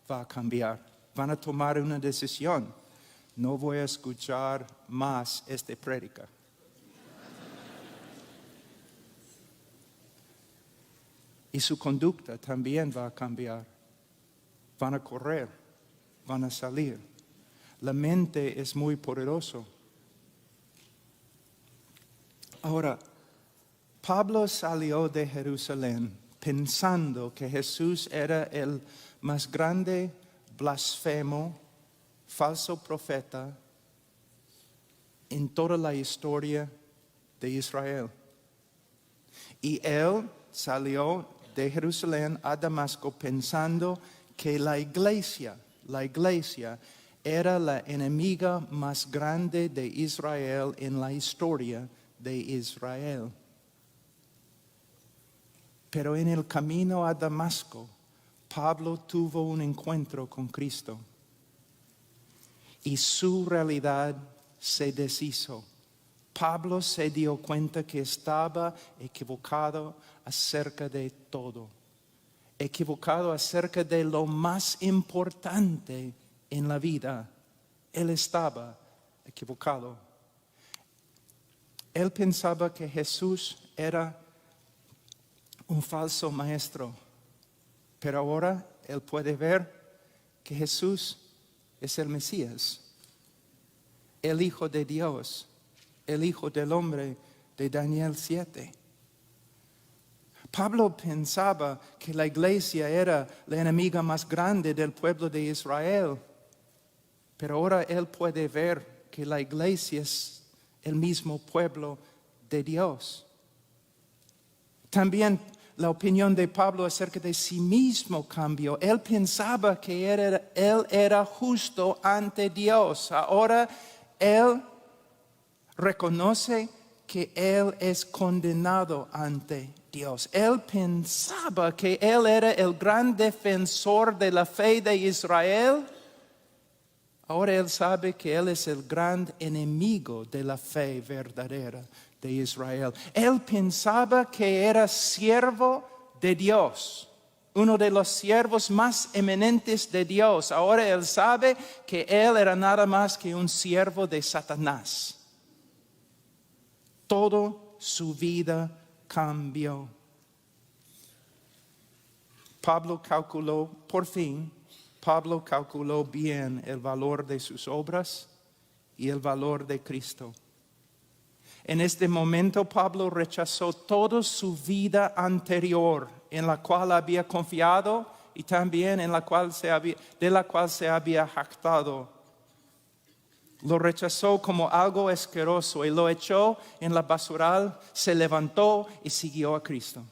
va a cambiar. Van a tomar una decisión. No voy a escuchar más esta prédica. Y su conducta también va a cambiar. Van a correr, van a salir. La mente es muy poderosa. Ahora, Pablo salió de Jerusalén pensando que Jesús era el más grande blasfemo, falso profeta en toda la historia de Israel. Y él salió de Jerusalén a Damasco pensando que la iglesia era la enemiga más grande de Israel en la historia de Israel. Pero en el camino a Damasco, Pablo tuvo un encuentro con Cristo y su realidad se deshizo Pablo se dio cuenta que estaba equivocado acerca de todo. Equivocado acerca de lo más importante en la vida. Él estaba equivocado. Él pensaba que Jesús era un falso maestro, pero ahora él puede ver que Jesús es el Mesías, el Hijo de Dios, el Hijo del Hombre de Daniel 7. Pablo pensaba que la iglesia era la enemiga más grande del pueblo de Israel, pero ahora él puede ver que la iglesia es el mismo pueblo de Dios. También la opinión de Pablo acerca de sí mismo cambió. Él pensaba que él era justo ante Dios. Ahora él reconoce que él es condenado ante Dios. Él pensaba que él era el gran defensor de la fe de Israel. Ahora él sabe que él es el gran enemigo de la fe verdadera de Israel. Él pensaba que era siervo de Dios, uno de los siervos más eminentes de Dios. Ahora él sabe que él era nada más que un siervo de Satanás. Toda su vida cambió. Pablo calculó bien el valor de sus obras y el valor de Cristo. En este momento Pablo rechazó toda su vida anterior en la cual había confiado y también de la cual se había jactado. Lo rechazó como algo asqueroso y lo echó en la basural, se levantó y siguió a Cristo.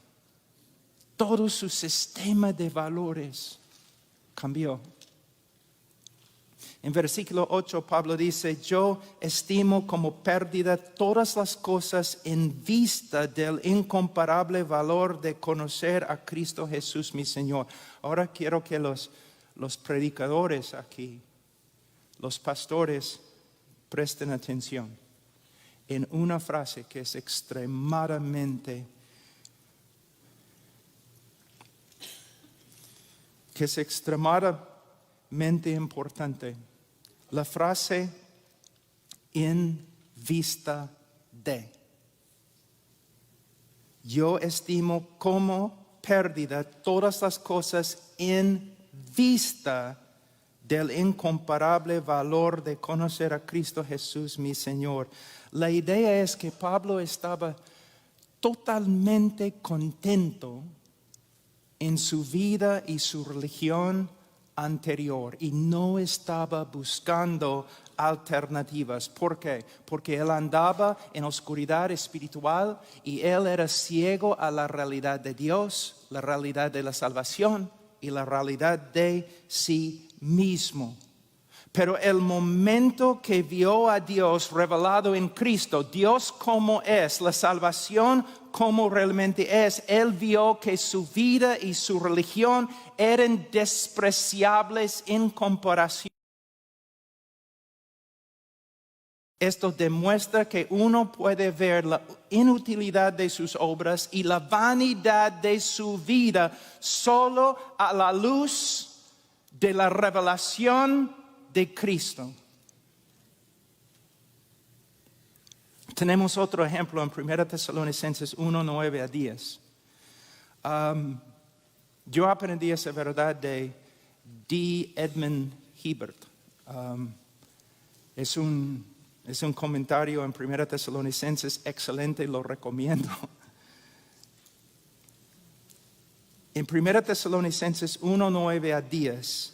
Todo su sistema de valores cambió. En versículo 8 Pablo dice, yo estimo como pérdida todas las cosas en vista del incomparable valor de conocer a Cristo Jesús mi Señor. Ahora quiero que los predicadores aquí, los pastores, presten atención en una frase que es extremadamente importante. La frase en vista de. Yo estimo como pérdida todas las cosas en vista del incomparable valor de conocer a Cristo Jesús mi Señor. La idea es que Pablo estaba totalmente contento en su vida y su religión anterior y no estaba buscando alternativas. ¿Por qué? Porque él andaba en oscuridad espiritual y él era ciego a la realidad de Dios, la realidad de la salvación y la realidad de sí mismo. Pero el momento que vio a Dios revelado en Cristo, Dios como es, la salvación como realmente es, él vio que su vida y su religión eran despreciables en comparación. Esto demuestra que uno puede ver la inutilidad de sus obras y la vanidad de su vida solo a la luz de la revelación de Cristo. Tenemos otro ejemplo en 1 Tesalonicenses 1, 9 a 10. Yo aprendí esa verdad de D. Edmund Hiebert. Es un comentario en 1 Tesalonicenses excelente, lo recomiendo. En 1 Tesalonicenses 1, 9 a 10,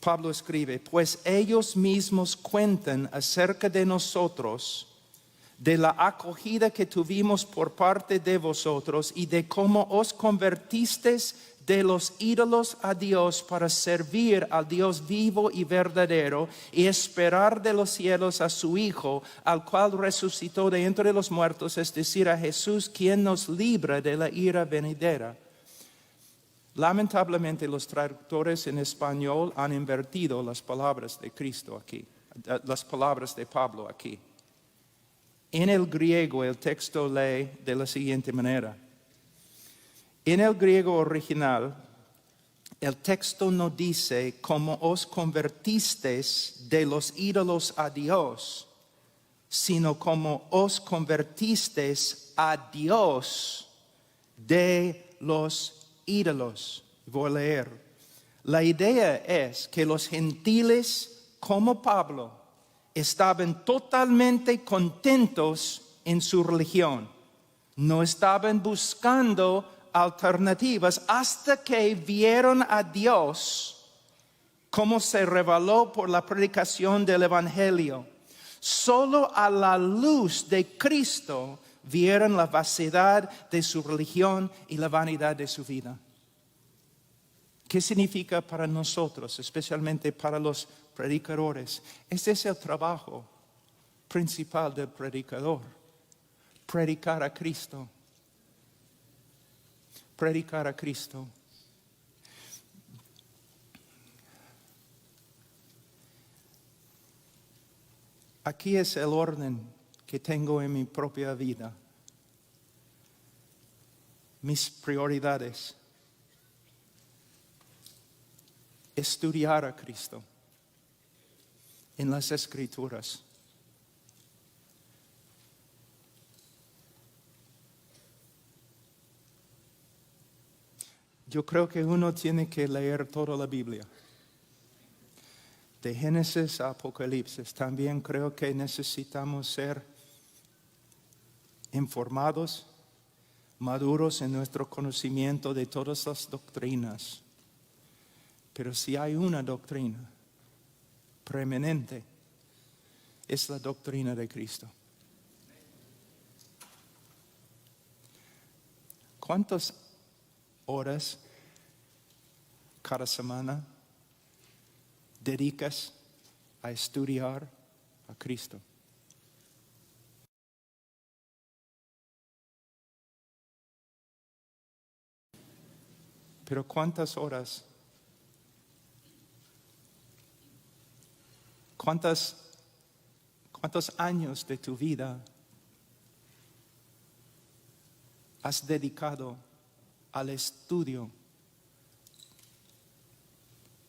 Pablo escribe, pues ellos mismos cuentan acerca de nosotros, de la acogida que tuvimos por parte de vosotros y de cómo os convertisteis de los ídolos a Dios para servir al Dios vivo y verdadero y esperar de los cielos a su Hijo, al cual resucitó de entre los muertos, es decir, a Jesús, quien nos libra de la ira venidera. Lamentablemente los traductores en español han invertido las palabras de Cristo aquí, las palabras de Pablo aquí. En el griego el texto lee de la siguiente manera. En el griego original, el texto no dice cómo os convertisteis de los ídolos a Dios, sino cómo os convertisteis a Dios de los ídolos. Voy a leer. La idea es que los gentiles, como Pablo, estaban totalmente contentos en su religión. No estaban buscando alternativas hasta que vieron a Dios como se reveló por la predicación del Evangelio. Solo a la luz de Cristo vieron la vaciedad de su religión y la vanidad de su vida. ¿Qué significa para nosotros, especialmente para los predicadores? Este es el trabajo principal del predicador: predicar a Cristo. Predicar a Cristo. Aquí es el orden que tengo en mi propia vida. Mis prioridades. Estudiar a Cristo en las Escrituras. Yo creo que uno tiene que leer toda la Biblia. De Génesis a Apocalipsis. También creo que necesitamos ser informados, maduros en nuestro conocimiento de todas las doctrinas. Pero si hay una doctrina preeminente, es la doctrina de Cristo. ¿Cuántas horas cada semana dedicas a estudiar a Cristo? Pero ¿cuántas horas? ¿Cuántos años de tu vida has dedicado al estudio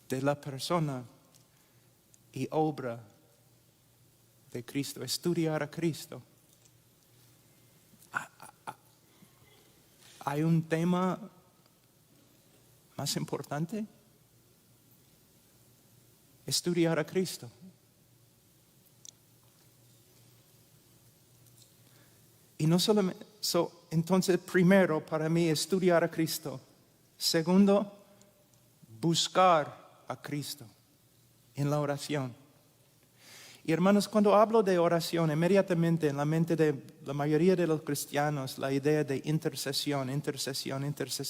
de la persona y obra de Cristo? Estudiar a Cristo. ¿Hay un tema más importante? Estudiar a Cristo. Y no solamente, entonces primero para mí estudiar a Cristo. Segundo, buscar a Cristo en la oración. Y hermanos, cuando hablo de oración, inmediatamente en la mente de la mayoría de los cristianos, la idea de intercesión.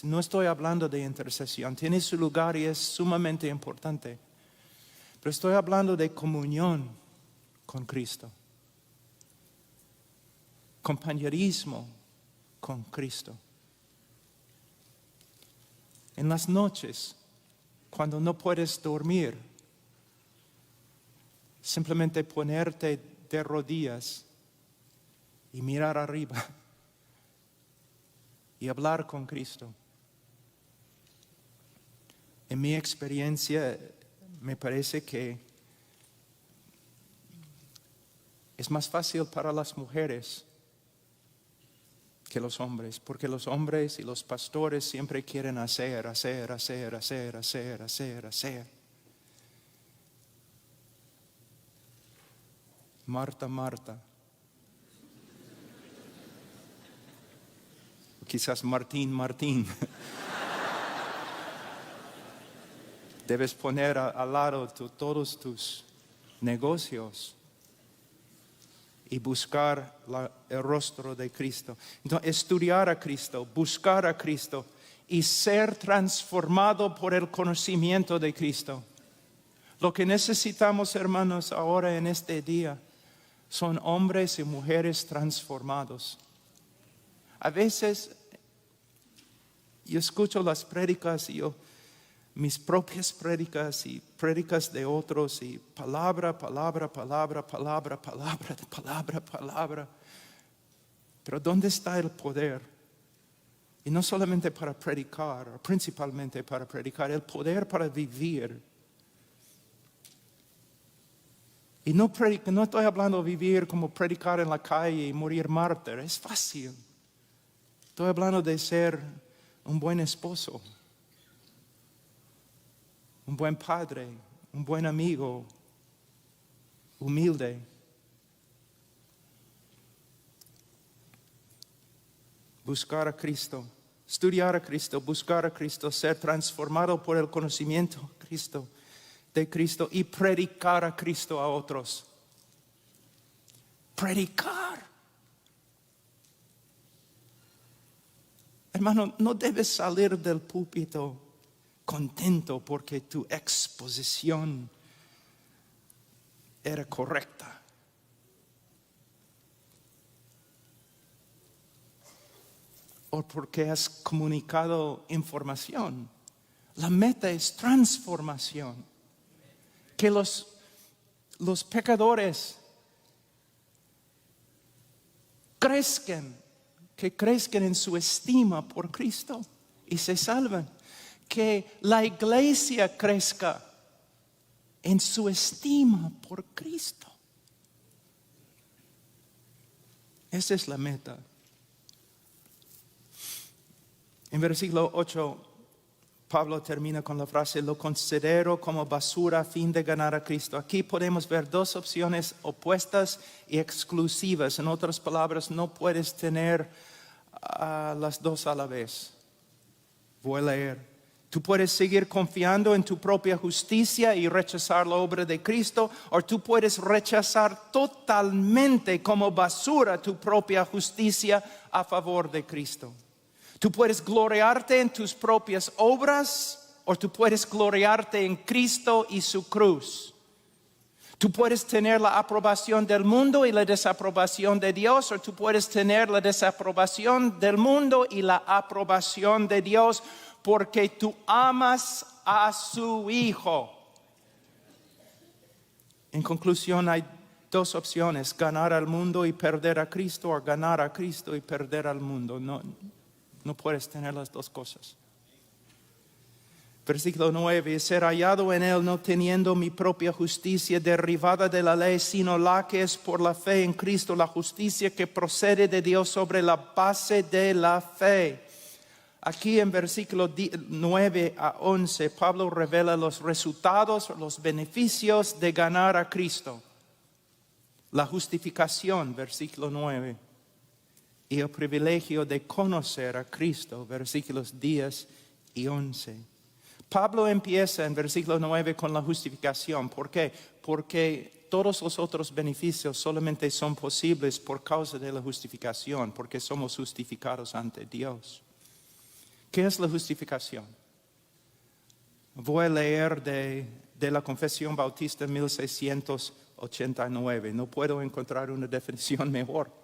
No estoy hablando de intercesión, tiene su lugar y es sumamente importante. Pero estoy hablando de comunión con Cristo. Compañerismo con Cristo. En las noches, cuando no puedes dormir, simplemente ponerte de rodillas y mirar arriba y hablar con Cristo. En mi experiencia, me parece que es más fácil para las mujeres que los hombres, porque los hombres y los pastores siempre quieren hacer. Marta. Quizás Martín. Debes poner al lado todos tus negocios y buscar el rostro de Cristo. Entonces, estudiar a Cristo, buscar a Cristo y ser transformado por el conocimiento de Cristo. Lo que necesitamos, hermanos, ahora en este día son hombres y mujeres transformados. A veces yo escucho las prédicas y mis propias prédicas y prédicas de otros y palabra. Pero ¿dónde está el poder? Y no solamente para predicar, principalmente para predicar, el poder para vivir. Y no estoy hablando de vivir como predicar en la calle y morir mártir, es fácil. Estoy hablando de ser un buen esposo, un buen padre, un buen amigo, humilde. Buscar a Cristo, estudiar a Cristo, buscar a Cristo, ser transformado por el conocimiento de Cristo y predicar a Cristo a otros. Predicar. Hermano, no debes salir del púlpito contento porque tu exposición era correcta. O porque has comunicado información. La meta es transformación. Que los pecadores crezcan en su estima por Cristo y se salven. Que la iglesia crezca en su estima por Cristo. Esa es la meta. En versículo 8, Pablo termina con la frase, lo considero como basura a fin de ganar a Cristo. Aquí podemos ver dos opciones opuestas y exclusivas. En otras palabras, no puedes tener las dos a la vez. Voy a leer. Tú puedes seguir confiando en tu propia justicia y rechazar la obra de Cristo, o tú puedes rechazar totalmente como basura tu propia justicia a favor de Cristo. Tú puedes gloriarte en tus propias obras o tú puedes gloriarte en Cristo y su cruz. Tú puedes tener la aprobación del mundo y la desaprobación de Dios, o tú puedes tener la desaprobación del mundo y la aprobación de Dios porque tú amas a su Hijo. En conclusión, hay dos opciones: ganar al mundo y perder a Cristo, o ganar a Cristo y perder al mundo. No puedes tener las dos cosas. Versículo 9, ser hallado en él no teniendo mi propia justicia derivada de la ley, sino la que es por la fe en Cristo, la justicia que procede de Dios sobre la base de la fe. Aquí en versículo 9 a 11, Pablo revela los resultados, los beneficios de ganar a Cristo. La justificación, versículo 9. Y el privilegio de conocer a Cristo, versículos 10 y 11. Pablo empieza en versículo 9 con la justificación. ¿Por qué? Porque todos los otros beneficios solamente son posibles por causa de la justificación, porque somos justificados ante Dios. ¿Qué es la justificación? Voy a leer de la Confesión Bautista 1689. No puedo encontrar una definición mejor.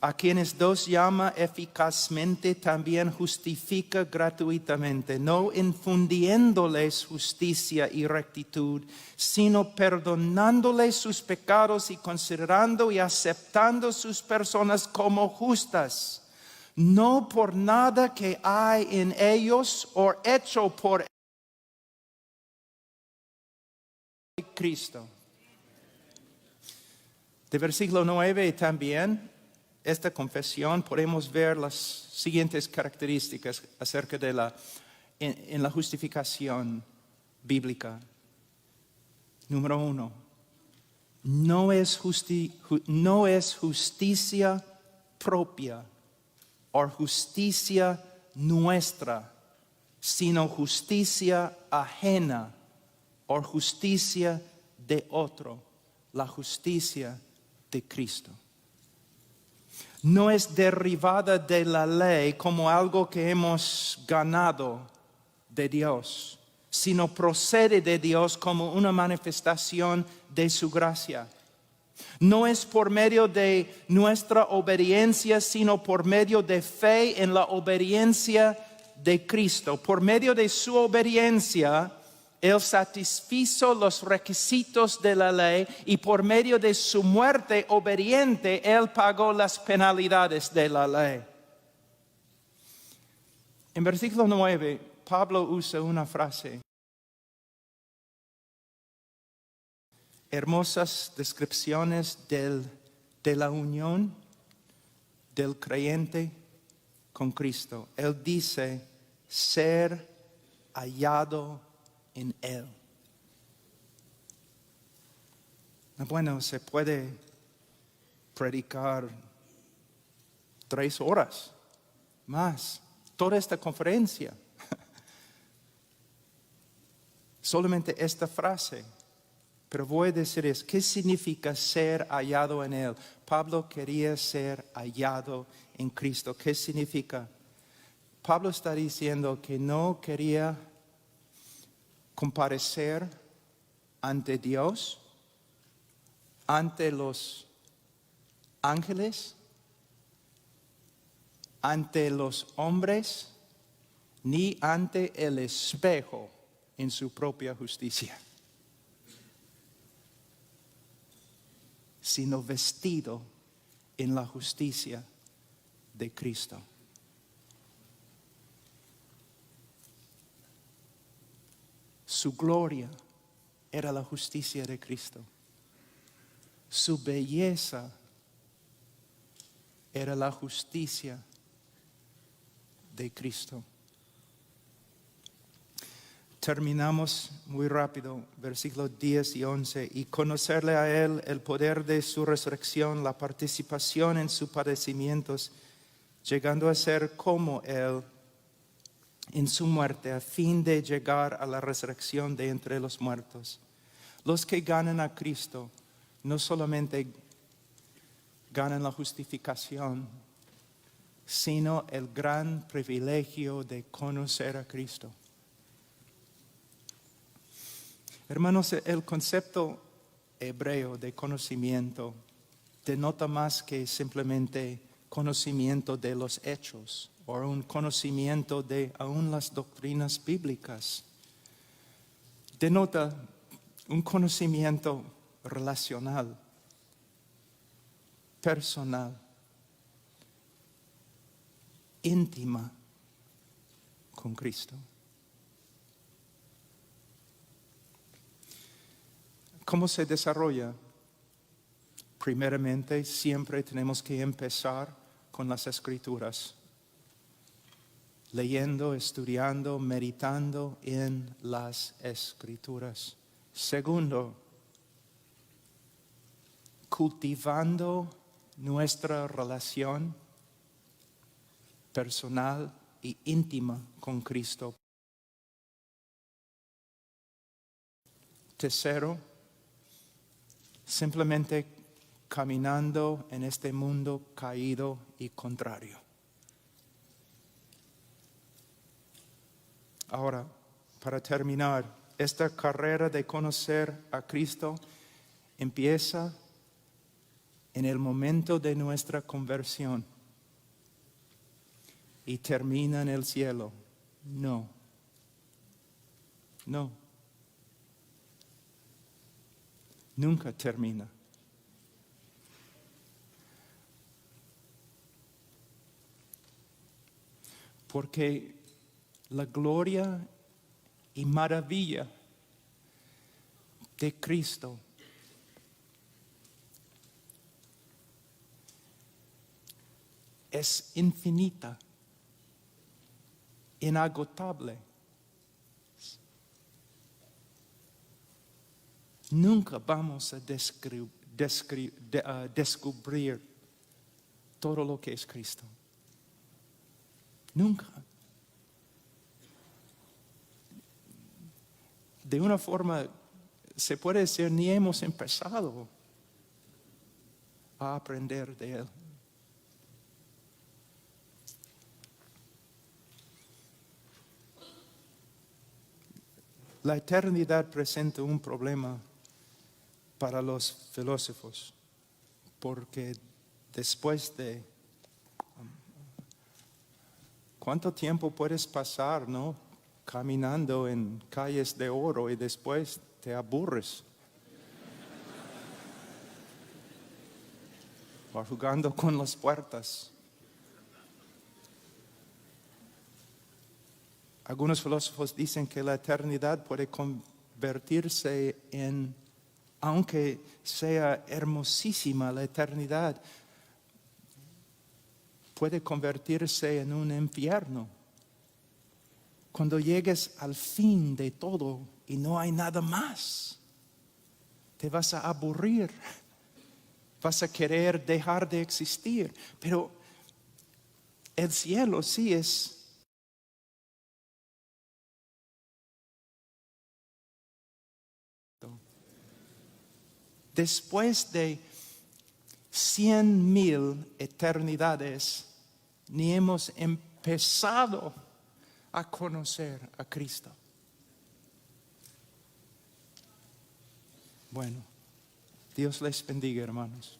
A quienes Dios llama eficazmente, también justifica gratuitamente, no infundiéndoles justicia y rectitud, sino perdonándoles sus pecados y considerando y aceptando sus personas como justas, no por nada que hay en ellos o hecho por Cristo. De versículo 9 también. Esta confesión podemos ver las siguientes características acerca de la justificación bíblica. Número 1, no es justicia propia o justicia nuestra, sino justicia ajena o justicia de otro, la justicia de Cristo. No es derivada de la ley como algo que hemos ganado de Dios, sino procede de Dios como una manifestación de su gracia. No es por medio de nuestra obediencia, sino por medio de fe en la obediencia de Cristo. Por medio de su obediencia, Él satisfizo los requisitos de la ley y por medio de su muerte obediente, Él pagó las penalidades de la ley. En versículo 9, Pablo usa una frase. Hermosas descripciones de la unión del creyente con Cristo. Él dice, ser hallado en Él. Bueno, se puede predicar 3 horas más, toda esta conferencia. Solamente esta frase. Pero voy a decir ¿qué significa ser hallado en Él? Pablo quería ser hallado en Cristo. ¿Qué significa? Pablo está diciendo que no quería comparecer ante Dios, ante los ángeles, ante los hombres, ni ante el espejo en su propia justicia, sino vestido en la justicia de Cristo. Su gloria era la justicia de Cristo. Su belleza era la justicia de Cristo. Terminamos muy rápido, versículos 10 y 11. Y conocerle a Él el poder de su resurrección, la participación en sus padecimientos, llegando a ser como Él en su muerte, a fin de llegar a la resurrección de entre los muertos. Los que ganan a Cristo no solamente ganan la justificación, sino el gran privilegio de conocer a Cristo. Hermanos, el concepto hebreo de conocimiento denota más que simplemente conocimiento de los hechos o un conocimiento de aún las doctrinas bíblicas. Denota un conocimiento relacional, personal, íntima con Cristo. ¿Cómo se desarrolla? Primeramente, siempre tenemos que empezar con las Escrituras, leyendo, estudiando, meditando en las Escrituras. Segundo, cultivando nuestra relación personal e íntima con Cristo. Tercero, simplemente caminando en este mundo caído y contrario. Ahora, para terminar, esta carrera de conocer a Cristo empieza en el momento de nuestra conversión y termina en el cielo. No. Nunca termina. Porque la gloria y maravilla de Cristo es infinita, inagotable. Nunca vamos a descubrir todo lo que es Cristo. Nunca. De una forma, se puede decir, ni hemos empezado a aprender de Él. La eternidad presenta un problema para los filósofos, porque después de ¿cuánto tiempo puedes pasar, no? caminando en calles de oro y después te aburres. O jugando con las puertas. Algunos filósofos dicen que la eternidad puede convertirse en, aunque sea hermosísima la eternidad, puede convertirse en un infierno. Cuando llegues al fin de todo y no hay nada más, te vas a aburrir, vas a querer dejar de existir. Pero el cielo sí es después de 100,000 eternidades, ni hemos empezado a conocer a Cristo. Bueno, Dios les bendiga, hermanos.